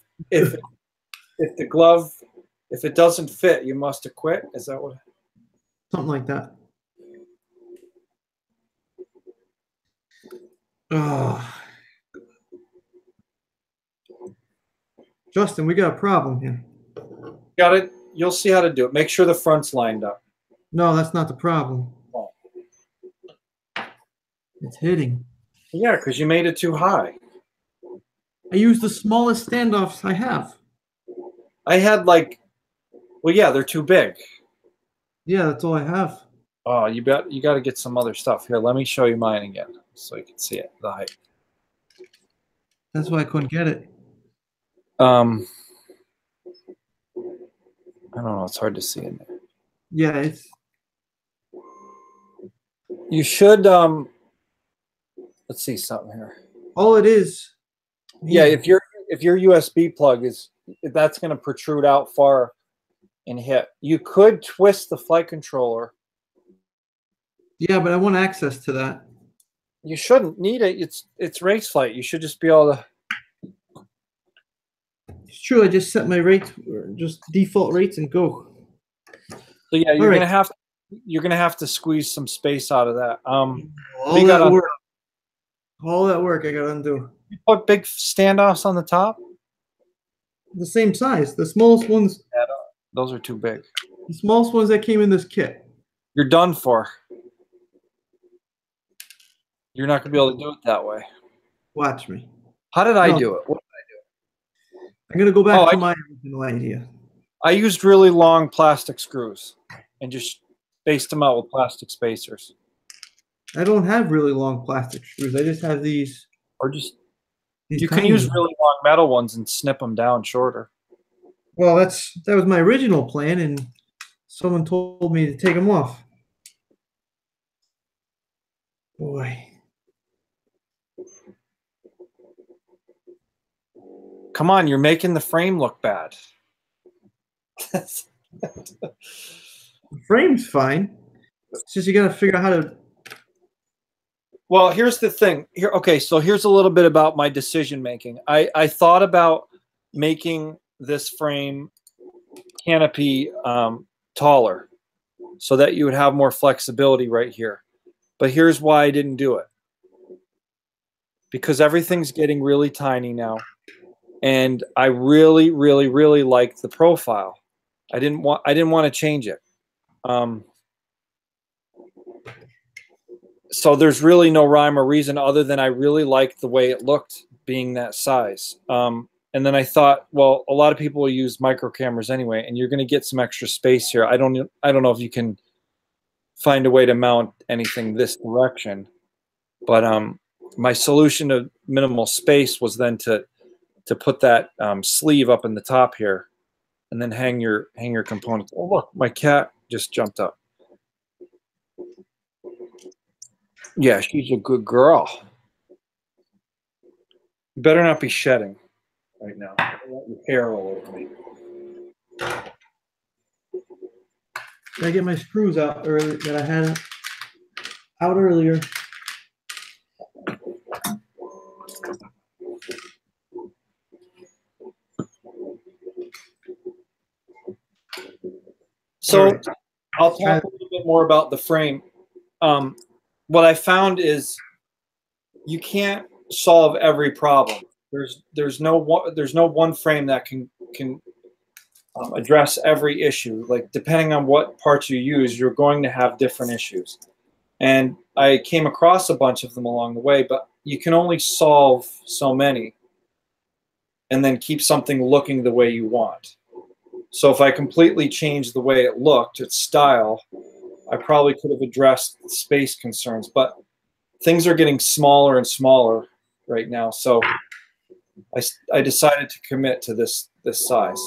B: glove, if it doesn't fit, you must have quit. Is that what?
A: Something like that. Oh. Justin, we got a problem here.
B: Got it. You'll see how to do it. Make sure the front's lined up.
A: No, that's not the problem.
B: Oh.
A: It's hitting.
B: Yeah, because you made it too high.
A: I used the smallest standoffs I have.
B: I had well, yeah, they're too big.
A: Yeah, that's all I have.
B: Oh, you got to get some other stuff. Here, let me show you mine again so you can see it, the height.
A: That's why I couldn't get it.
B: I don't know. It's hard to see in there.
A: Yeah, it's.
B: You should. Let's see something here.
A: All it is.
B: Yeah, if your USB plug that's going to protrude out far and hit. You could twist the flight controller.
A: Yeah, but I want access to that.
B: You shouldn't need it. It's race flight. You should just be able to.
A: It's true. I just set my rates, just default rates, and go.
B: So yeah, you're gonna have to squeeze some space out of that.
A: All that work. All that work I gotta undo.
B: You put big standoffs on the top.
A: The same size. The smallest ones.
B: Those are too big.
A: The smallest ones that came in this kit.
B: You're done for. You're not gonna be able to do it that way.
A: Watch me.
B: How did I do it? What did I do?
A: I'm gonna go back to my original idea.
B: I used really long plastic screws and just spaced them out with plastic spacers.
A: I don't have really long plastic screws. I just have these.
B: Or just you can use really long metal ones and snip them down shorter.
A: Well, that was my original plan, and someone told me to take them off. Boy.
B: Come on, you're making the frame look bad.
A: The frame's fine. It's just you gotta figure out how to.
B: Well, here's the thing. Okay, so here's a little bit about my decision making. I thought about making this frame canopy taller so that you would have more flexibility right here. But here's why I didn't do it. Because everything's getting really tiny now. And I really, really, really liked the profile. I didn't want to change it. So there's really no rhyme or reason other than I really liked the way it looked being that size. And then I thought, well, a lot of people will use micro cameras anyway, and you're going to get some extra space here. I don't know if you can find a way to mount anything this direction, but my solution to minimal space was then to put that sleeve up in the top here, and then hang your components. Oh look, my cat just jumped up. Yeah, she's a good girl. You better not be shedding right now. I don't want your hair all over me.
A: Did I get my screws out early that I had out earlier?
B: So I'll talk a little bit more about the frame. What I found is you can't solve every problem. There's no one frame that can address every issue. Like depending on what parts you use, you're going to have different issues. And I came across a bunch of them along the way, but you can only solve so many and then keep something looking the way you want. So if I completely changed the way it looked, its style, I probably could have addressed space concerns, but things are getting smaller and smaller right now. So I decided to commit to this size.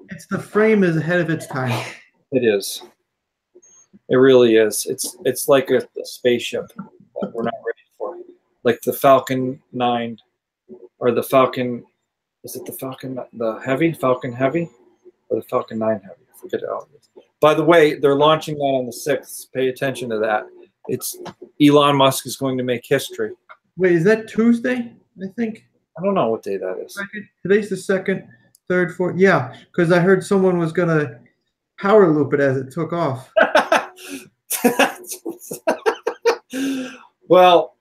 A: It's the frame is ahead of its time.
B: It is. It really is. It's like a spaceship that we're not ready for. Like the Falcon 9 or the Falcon, is it the Falcon, the Heavy? Falcon Heavy? Or the Falcon 9 Heavy? I forget how it is. By the way, they're launching that on the 6th. Pay attention to that. It's Elon Musk is going to make history.
A: Wait, is that Tuesday? I think.
B: I don't know what day that is.
A: Today's the 2nd, 3rd, 4th. Yeah, because I heard someone was going to power loop it as it took off.
B: Well,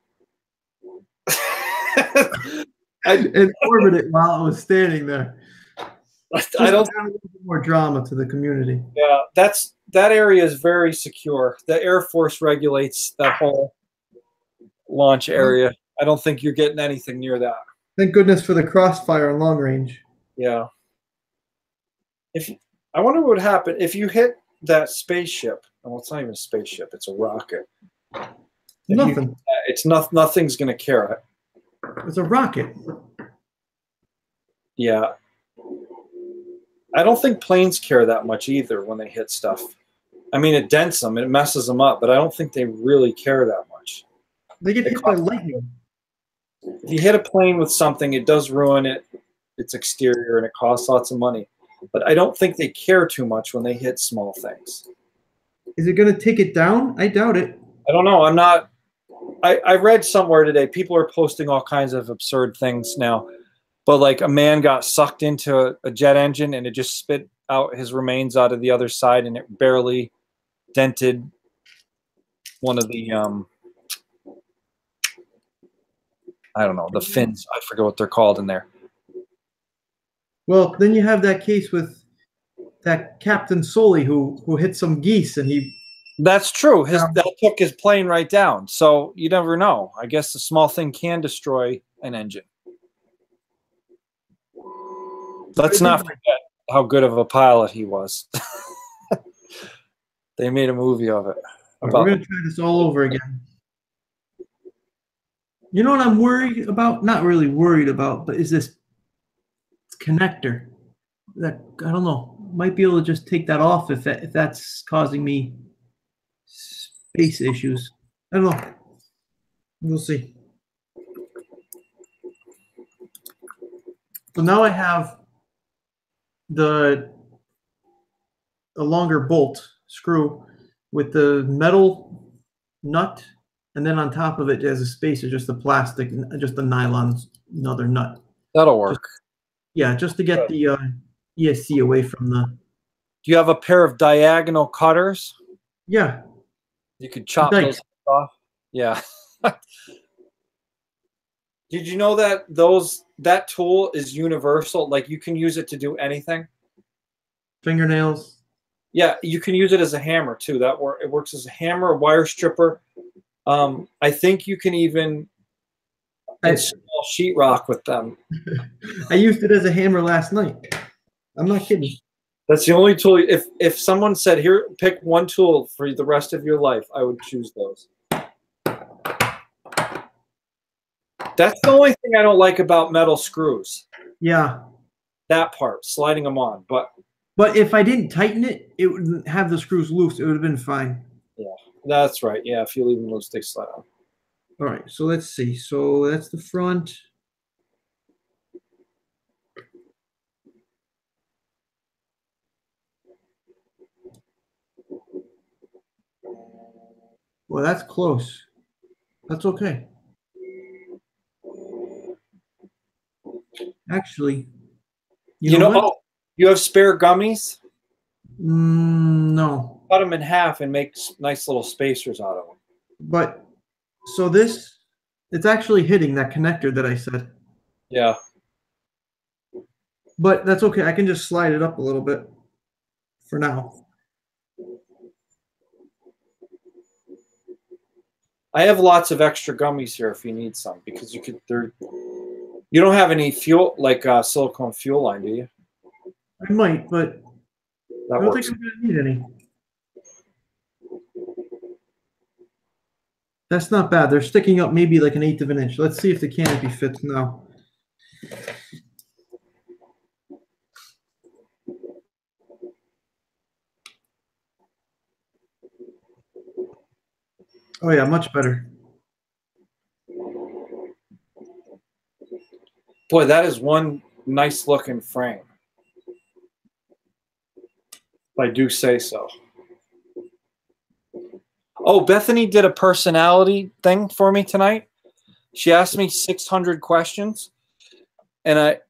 A: it orbited while it was standing there.
B: I don't
A: add a little bit more drama to the community.
B: Yeah, that area is very secure. The Air Force regulates that whole launch area. I don't think you're getting anything near that.
A: Thank goodness for the crossfire and long range.
B: Yeah. I wonder what would happen if you hit that spaceship. Well, it's not even a spaceship; it's a rocket.
A: Nothing.
B: Nothing's going to care it.
A: It's a rocket.
B: Yeah. I don't think planes care that much either when they hit stuff. I mean, it dents them, it messes them up, but I don't think they really care that much.
A: They get hit by lightning.
B: If you hit a plane with something, it does ruin its exterior, and it costs lots of money. But I don't think they care too much when they hit small things.
A: Is it going to take it down? I doubt it.
B: I don't know. I'm not. I read somewhere today, people are posting all kinds of absurd things now. But like a man got sucked into a jet engine and it just spit out his remains out of the other side, and it barely dented one of the I don't know, the fins. I forget what they're called in there.
A: Well, then you have that case with that Captain Soley who hit some geese and he.
B: That's true. That took his plane right down. So you never know. I guess a small thing can destroy an engine. Let's not forget how good of a pilot he was. They made a movie of it.
A: We're going to try this all over again. You know what I'm worried about? Not really worried about, but is this connector that, I don't know, might be able to just take that off if that's causing me space issues. I don't know. We'll see. So now I have a longer bolt screw with the metal nut, and then on top of it there's a spacer, just a plastic, just a nylon, another nut.
B: That'll work.
A: Just to get the ESC away from the
B: Do you have a pair of diagonal cutters?
A: Yeah.
B: You could chop those off. Yeah. Did you know that that tool is universal? Like you can use it to do anything.
A: Fingernails.
B: Yeah, you can use it as a hammer too. It works as a hammer, a wire stripper. I think you can even install sheetrock with them.
A: I used it as a hammer last night. I'm not kidding.
B: That's the only tool. If someone said, "Here, pick one tool for the rest of your life," I would choose those. That's the only thing I don't like about metal screws.
A: Yeah.
B: That part, sliding them on.
A: But if I didn't tighten it, it wouldn't have the screws loose. It would have been fine.
B: Yeah, that's right. Yeah, if you leave them loose, they slide on.
A: All right, so let's see. So that's the front. Well, that's close. That's okay. Actually, you know what?
B: Oh, you have spare gummies?
A: No.
B: Cut them in half and make nice little spacers out of them.
A: But so this, it's actually hitting that connector that I said.
B: Yeah.
A: But that's okay. I can just slide it up a little bit for now.
B: I have lots of extra gummies here if you need some, because you don't have any fuel, like silicone fuel line, do you?
A: I might, but
B: That
A: I don't
B: works.
A: think I'm going to need any. That's not bad. They're sticking up maybe like 1/8 of an inch. Let's see if the canopy fits now. Oh yeah, much better.
B: Boy, that is one nice looking frame. If I do say so. Oh, Bethany did a personality thing for me tonight. She asked me 600 questions, and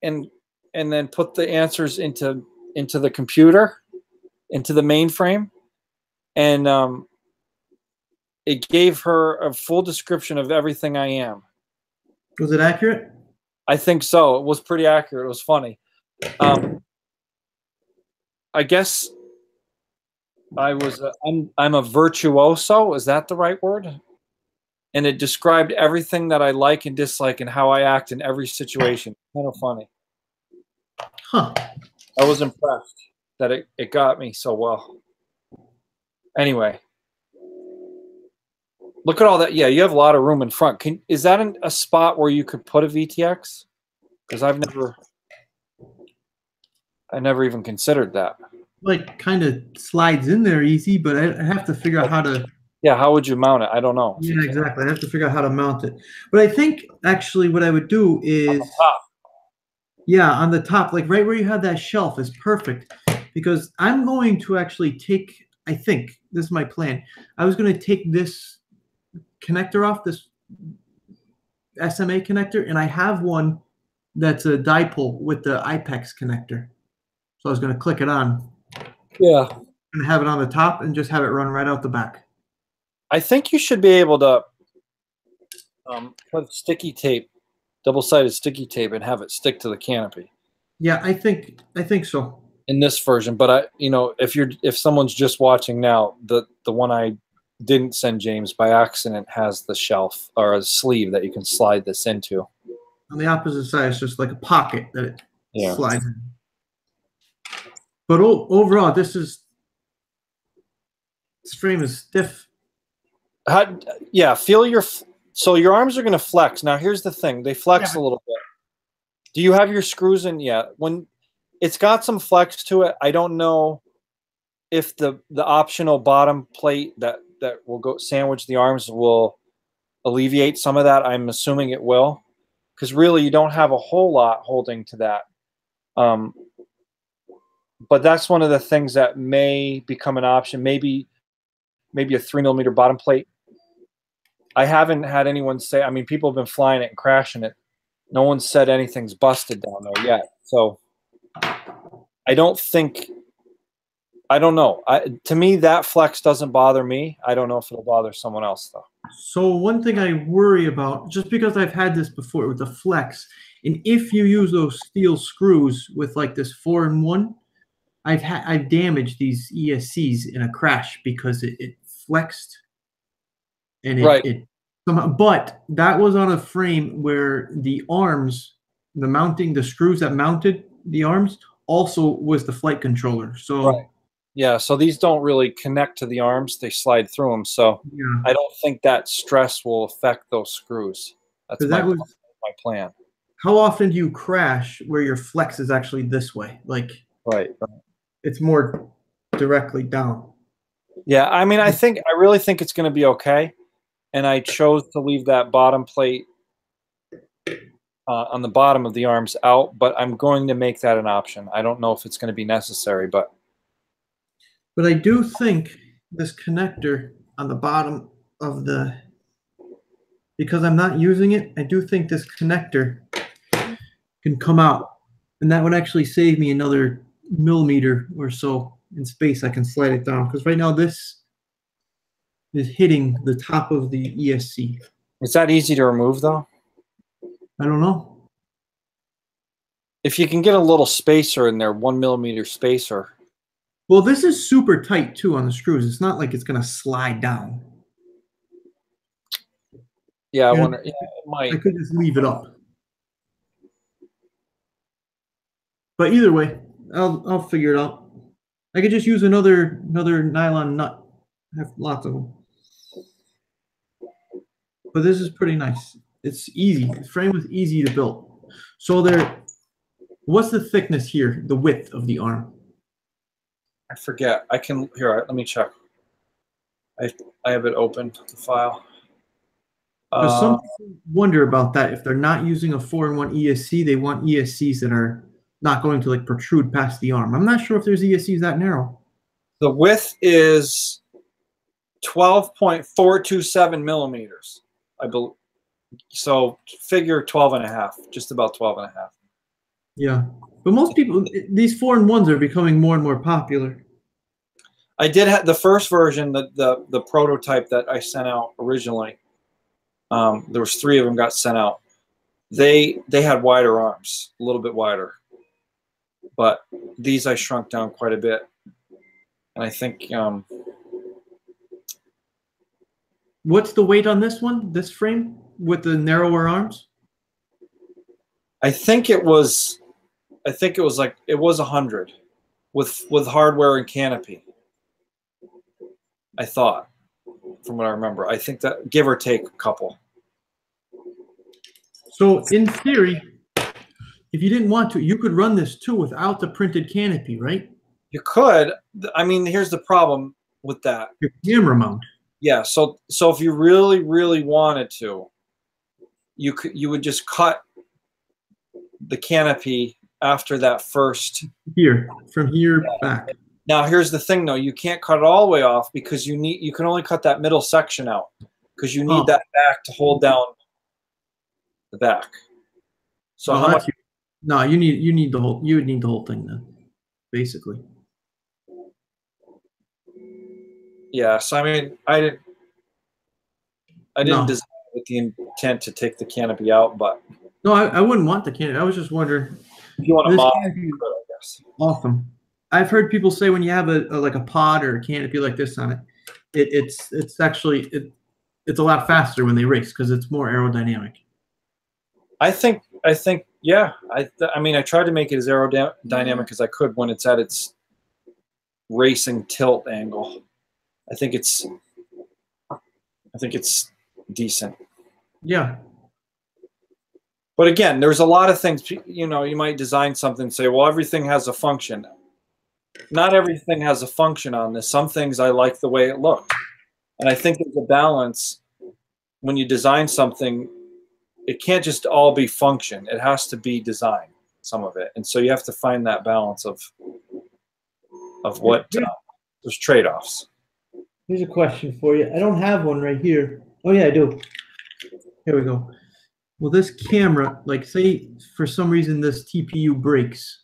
B: then put the answers into the computer, into the mainframe, and it gave her a full description of everything I am.
A: Was it accurate?
B: I think so. It was pretty accurate. It was funny. I guess I'm a virtuoso. Is that the right word? And it described everything that I like and dislike and how I act in every situation. Kind of funny.
A: Huh.
B: I was impressed that it got me so well. Anyway, look at all that. Yeah, you have a lot of room in front. Is that a spot where you could put a VTX? Because I never even considered that.
A: Like kind of slides in there easy, but I have to figure out how to.
B: Yeah, how would you mount it? I don't know.
A: Yeah, exactly. I have to figure out how to mount it. But I think actually what I would do is
B: on the top.
A: Yeah, on the top, like right where you have that shelf is perfect, because I'm going to actually take, I think this is my plan. I was going to take this connector off, this SMA connector, and I have one that's a dipole with the IPEX connector. So I was going to click it on.
B: Yeah.
A: And have it on the top and just have it run right out the back.
B: I think you should be able to put sticky tape, double-sided sticky tape, and have it stick to the canopy.
A: Yeah, I think so.
B: In this version, but if someone's just watching now, the one I didn't send James by accident has the shelf or a sleeve that you can slide this into.
A: On the opposite side, it's just like a pocket that it slides in. But overall, this frame is stiff.
B: Feel so your arms are going to flex. Now, here's the thing. They flex a little bit. Do you have your screws in yet? When it's got some flex to it, I don't know if the optional bottom plate that will go sandwich the arms will alleviate some of that. I'm assuming it will, because really you don't have a whole lot holding to that. But that's one of the things that may become an option. Maybe a 3mm bottom plate. I haven't had anyone say, I mean, people have been flying it and crashing it. No one said anything's busted down there yet. So I don't think I don't know. To me, that flex doesn't bother me. I don't know if it'll bother someone else though.
A: So one thing I worry about, just because I've had this before with the flex, and if you use those steel screws with like this 4-in-1, I've damaged these ESCs in a crash because it flexed and
B: Right.
A: it somehow, but that was on a frame where the arms, the screws that mounted the arms also was the flight controller. So
B: Right. Yeah, so these don't really connect to the arms. They slide through them. So
A: yeah,
B: I don't think that stress will affect those screws. That's
A: because that was,
B: my plan.
A: how often do you crash where your flex is actually this way? Like
B: Right.
A: it's more directly down.
B: Yeah, I mean, I really think it's going to be okay. And I chose to leave that bottom plate on the bottom of the arms out, but I'm going to make that an option. I don't know if it's going to be necessary, but
A: I do think this connector on the bottom of because I'm not using it, I do think this connector can come out. And that would actually save me another millimeter or so in space. I can slide it down. Because right now this is hitting the top of the ESC.
B: is that easy to remove though?
A: I don't know.
B: If you can get a little spacer in there, 1 millimeter spacer.
A: Well, this is super tight too on the screws. It's not like it's going to slide down.
B: Yeah, I
A: You know,
B: wonder. Yeah, it might.
A: I could just leave it up. But either way, I'll figure it out. I could just use another nylon nut. I have lots of them. But this is pretty nice. It's easy. The frame was easy to build. So what's the thickness here? The width of the arm?
B: I forget. I can here. Let me check. I have it open, the file.
A: Some people wonder about that. If they're not using a 4-in-1 ESC, they want ESCs that are not going to like protrude past the arm. I'm not sure if there's ESCs that narrow.
B: The width is 12.427 millimeters, I believe. So figure 12 and a half, just about 12 and a half.
A: Yeah. But most people, these 4-in-1s are becoming more and more popular.
B: I did have the first version, the prototype that I sent out originally. There was 3 of them got sent out. They had wider arms, a little bit wider. But these I shrunk down quite a bit. And I think
A: what's the weight on this one, this frame with the narrower arms?
B: I think it was like it was 100 with hardware and canopy. I thought, from what I remember, I think that give or take a couple.
A: So in theory, if you didn't want to, you could run this too without the printed canopy, right?
B: You could. I mean, here's the problem with that.
A: Your camera mount.
B: Yeah. So if you really, really wanted to, you would just cut the canopy after that first.
A: Here, from here back.
B: Now here's the thing though, you can't cut it all the way off because you can only cut that middle section out because you need that back to hold down the back. So how much?
A: No, you would need the whole thing then, basically.
B: Yeah, so I mean I didn't design with the intent to take the canopy out, but
A: no, I wouldn't want the canopy. I was just wondering
B: if you want to model, I guess.
A: Awesome. I've heard people say when you have like a pod or a canopy like this on it, it's actually it's a lot faster when they race because it's more aerodynamic.
B: I think yeah. I mean I tried to make it as aerodynamic as I could when it's at its racing tilt angle. I think it's decent.
A: Yeah.
B: But again, there's a lot of things, you know, you might design something and say, well, everything has a function. Not everything has a function on this. Some things I like the way it looked. And I think there's a balance when you design something. It can't just all be function. It has to be design, some of it. And so you have to find that balance of what there's trade-offs.
A: Here's a question for you. I don't have one right here. Oh yeah, I do. Here we go. Well, this camera, like say for some reason this TPU breaks,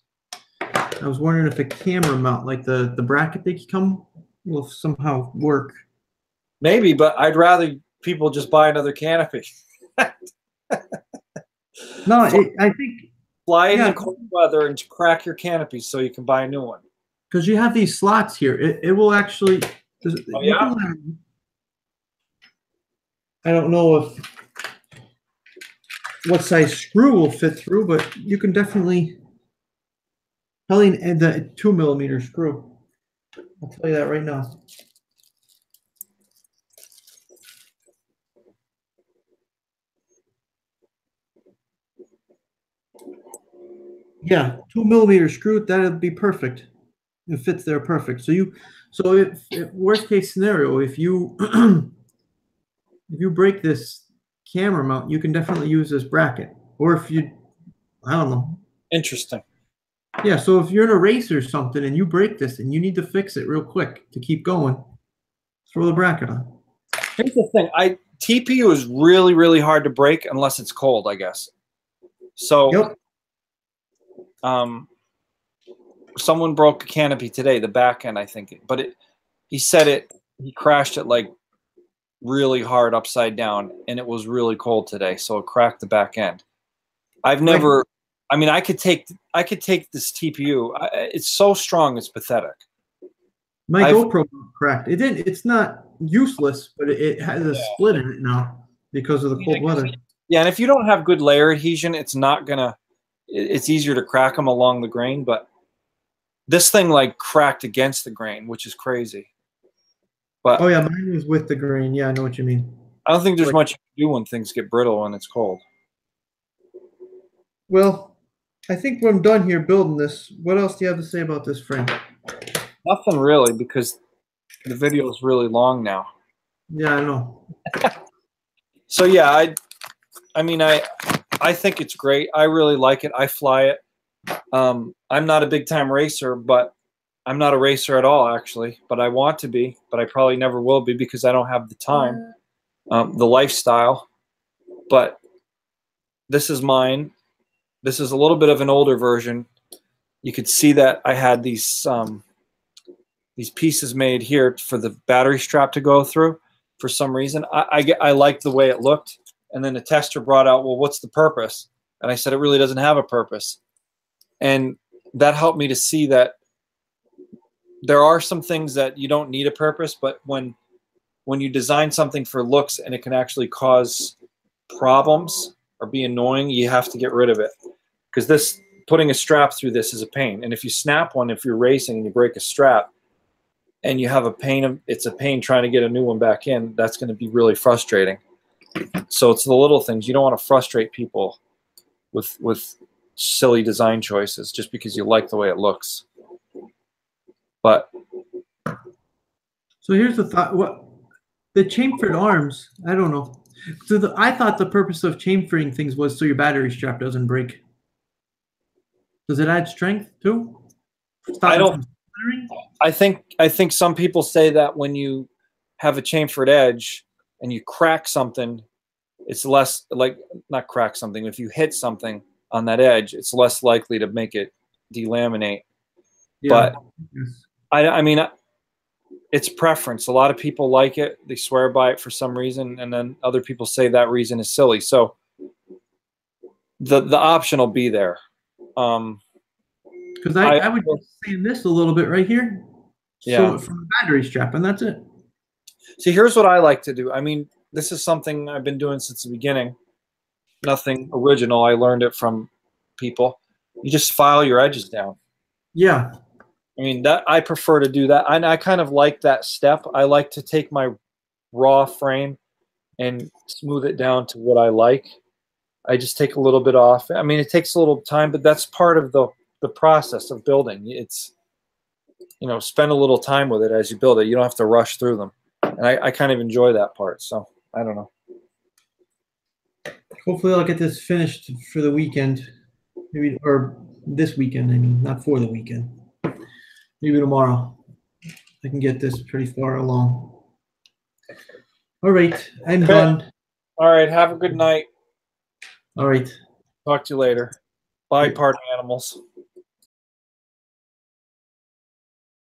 A: I was wondering if a camera mount, like the bracket they come, will somehow work.
B: Maybe, but I'd rather people just buy another canopy.
A: No, I think
B: Fly in
A: yeah,
B: the cold weather and crack your canopy so you can buy a new one.
A: because you have these slots here. It will actually.
B: Oh,
A: You
B: yeah?
A: can. I don't know what size screw will fit through, but you can definitely. Probably the 2mm screw. I'll tell you that right now. Yeah, 2mm screw, that'd be perfect. It fits there perfect. So if worst case scenario, if you if you break this camera mount, you can definitely use this bracket. Or if you, I don't know.
B: Interesting.
A: Yeah, so if you're in a race or something and you break this and you need to fix it real quick to keep going, throw the bracket on.
B: Here's the thing. TPU is really, really hard to break unless it's cold, I guess. So
A: Yep.
B: Someone broke a canopy today, the back end, I think. But he crashed it like really hard upside down, and it was really cold today, so it cracked the back end. I've never, I mean, I could take this TPU. It's so strong, it's pathetic.
A: My GoPro cracked. It's not useless, but it has a split in it now because of the cold weather.
B: Yeah, and if you don't have good layer adhesion, it's easier to crack them along the grain, but this thing like cracked against the grain, which is crazy. But
A: oh yeah, mine was with the grain. Yeah, I know what you mean.
B: I don't think there's much you can do when things get brittle and it's cold.
A: Well, I think I'm done here building this. What else do you have to say about this frame?
B: Nothing really, because the video is really long now.
A: Yeah, I know.
B: So yeah, I think it's great. I really like it. I fly it. I'm not a big time racer, but I'm not a racer at all, actually. But I want to be, but I probably never will be because I don't have the time, the lifestyle. But this is mine. This is a little bit of an older version. You could see that I had these pieces made here for the battery strap to go through. For some reason, I liked the way it looked. And then the tester brought out, well, what's the purpose? And I said, it really doesn't have a purpose. And that helped me to see that there are some things that you don't need a purpose, but when you design something for looks and it can actually cause problems or be annoying, you have to get rid of it. Because putting a strap through this is a pain. And if you snap one, if you're racing and you break a strap and you have it's a pain trying to get a new one back in, that's going to be really frustrating. So it's the little things. You don't want to frustrate people with silly design choices just because you like the way it looks. But
A: so here's the thought. What the chamfered arms? I don't know. So I thought the purpose of chamfering things was so your battery strap doesn't break. Does it add strength too?
B: I think some people say that when you have a chamfered edge and you crack something, it's less like not crack something. If you hit something on that edge, it's less likely to make it delaminate. Yeah. But yes. I mean, it's preference. A lot of people like it. They swear by it for some reason, and then other people say that reason is silly. So the option will be there.
A: Because I would just say this a little bit right here.
B: Yeah.
A: So from the battery strap, and that's it.
B: See, here's what I like to do. I mean, this is something I've been doing since the beginning. Nothing original. I learned it from people. You just file your edges down.
A: Yeah.
B: I mean, that I prefer to do that. I kind of like that step. I like to take my raw frame and smooth it down to what I like. I just take a little bit off. I mean, it takes a little time, but that's part of the process of building. It's, spend a little time with it as you build it. You don't have to rush through them. And I kind of enjoy that part. So I don't know.
A: Hopefully I'll get this finished for the weekend. Maybe, or this weekend, I mean, not for the weekend. Maybe tomorrow. I can get this pretty far along. All right, I'm done.
B: All right, have a good night.
A: All right.
B: Talk to you later. Bye, party animals.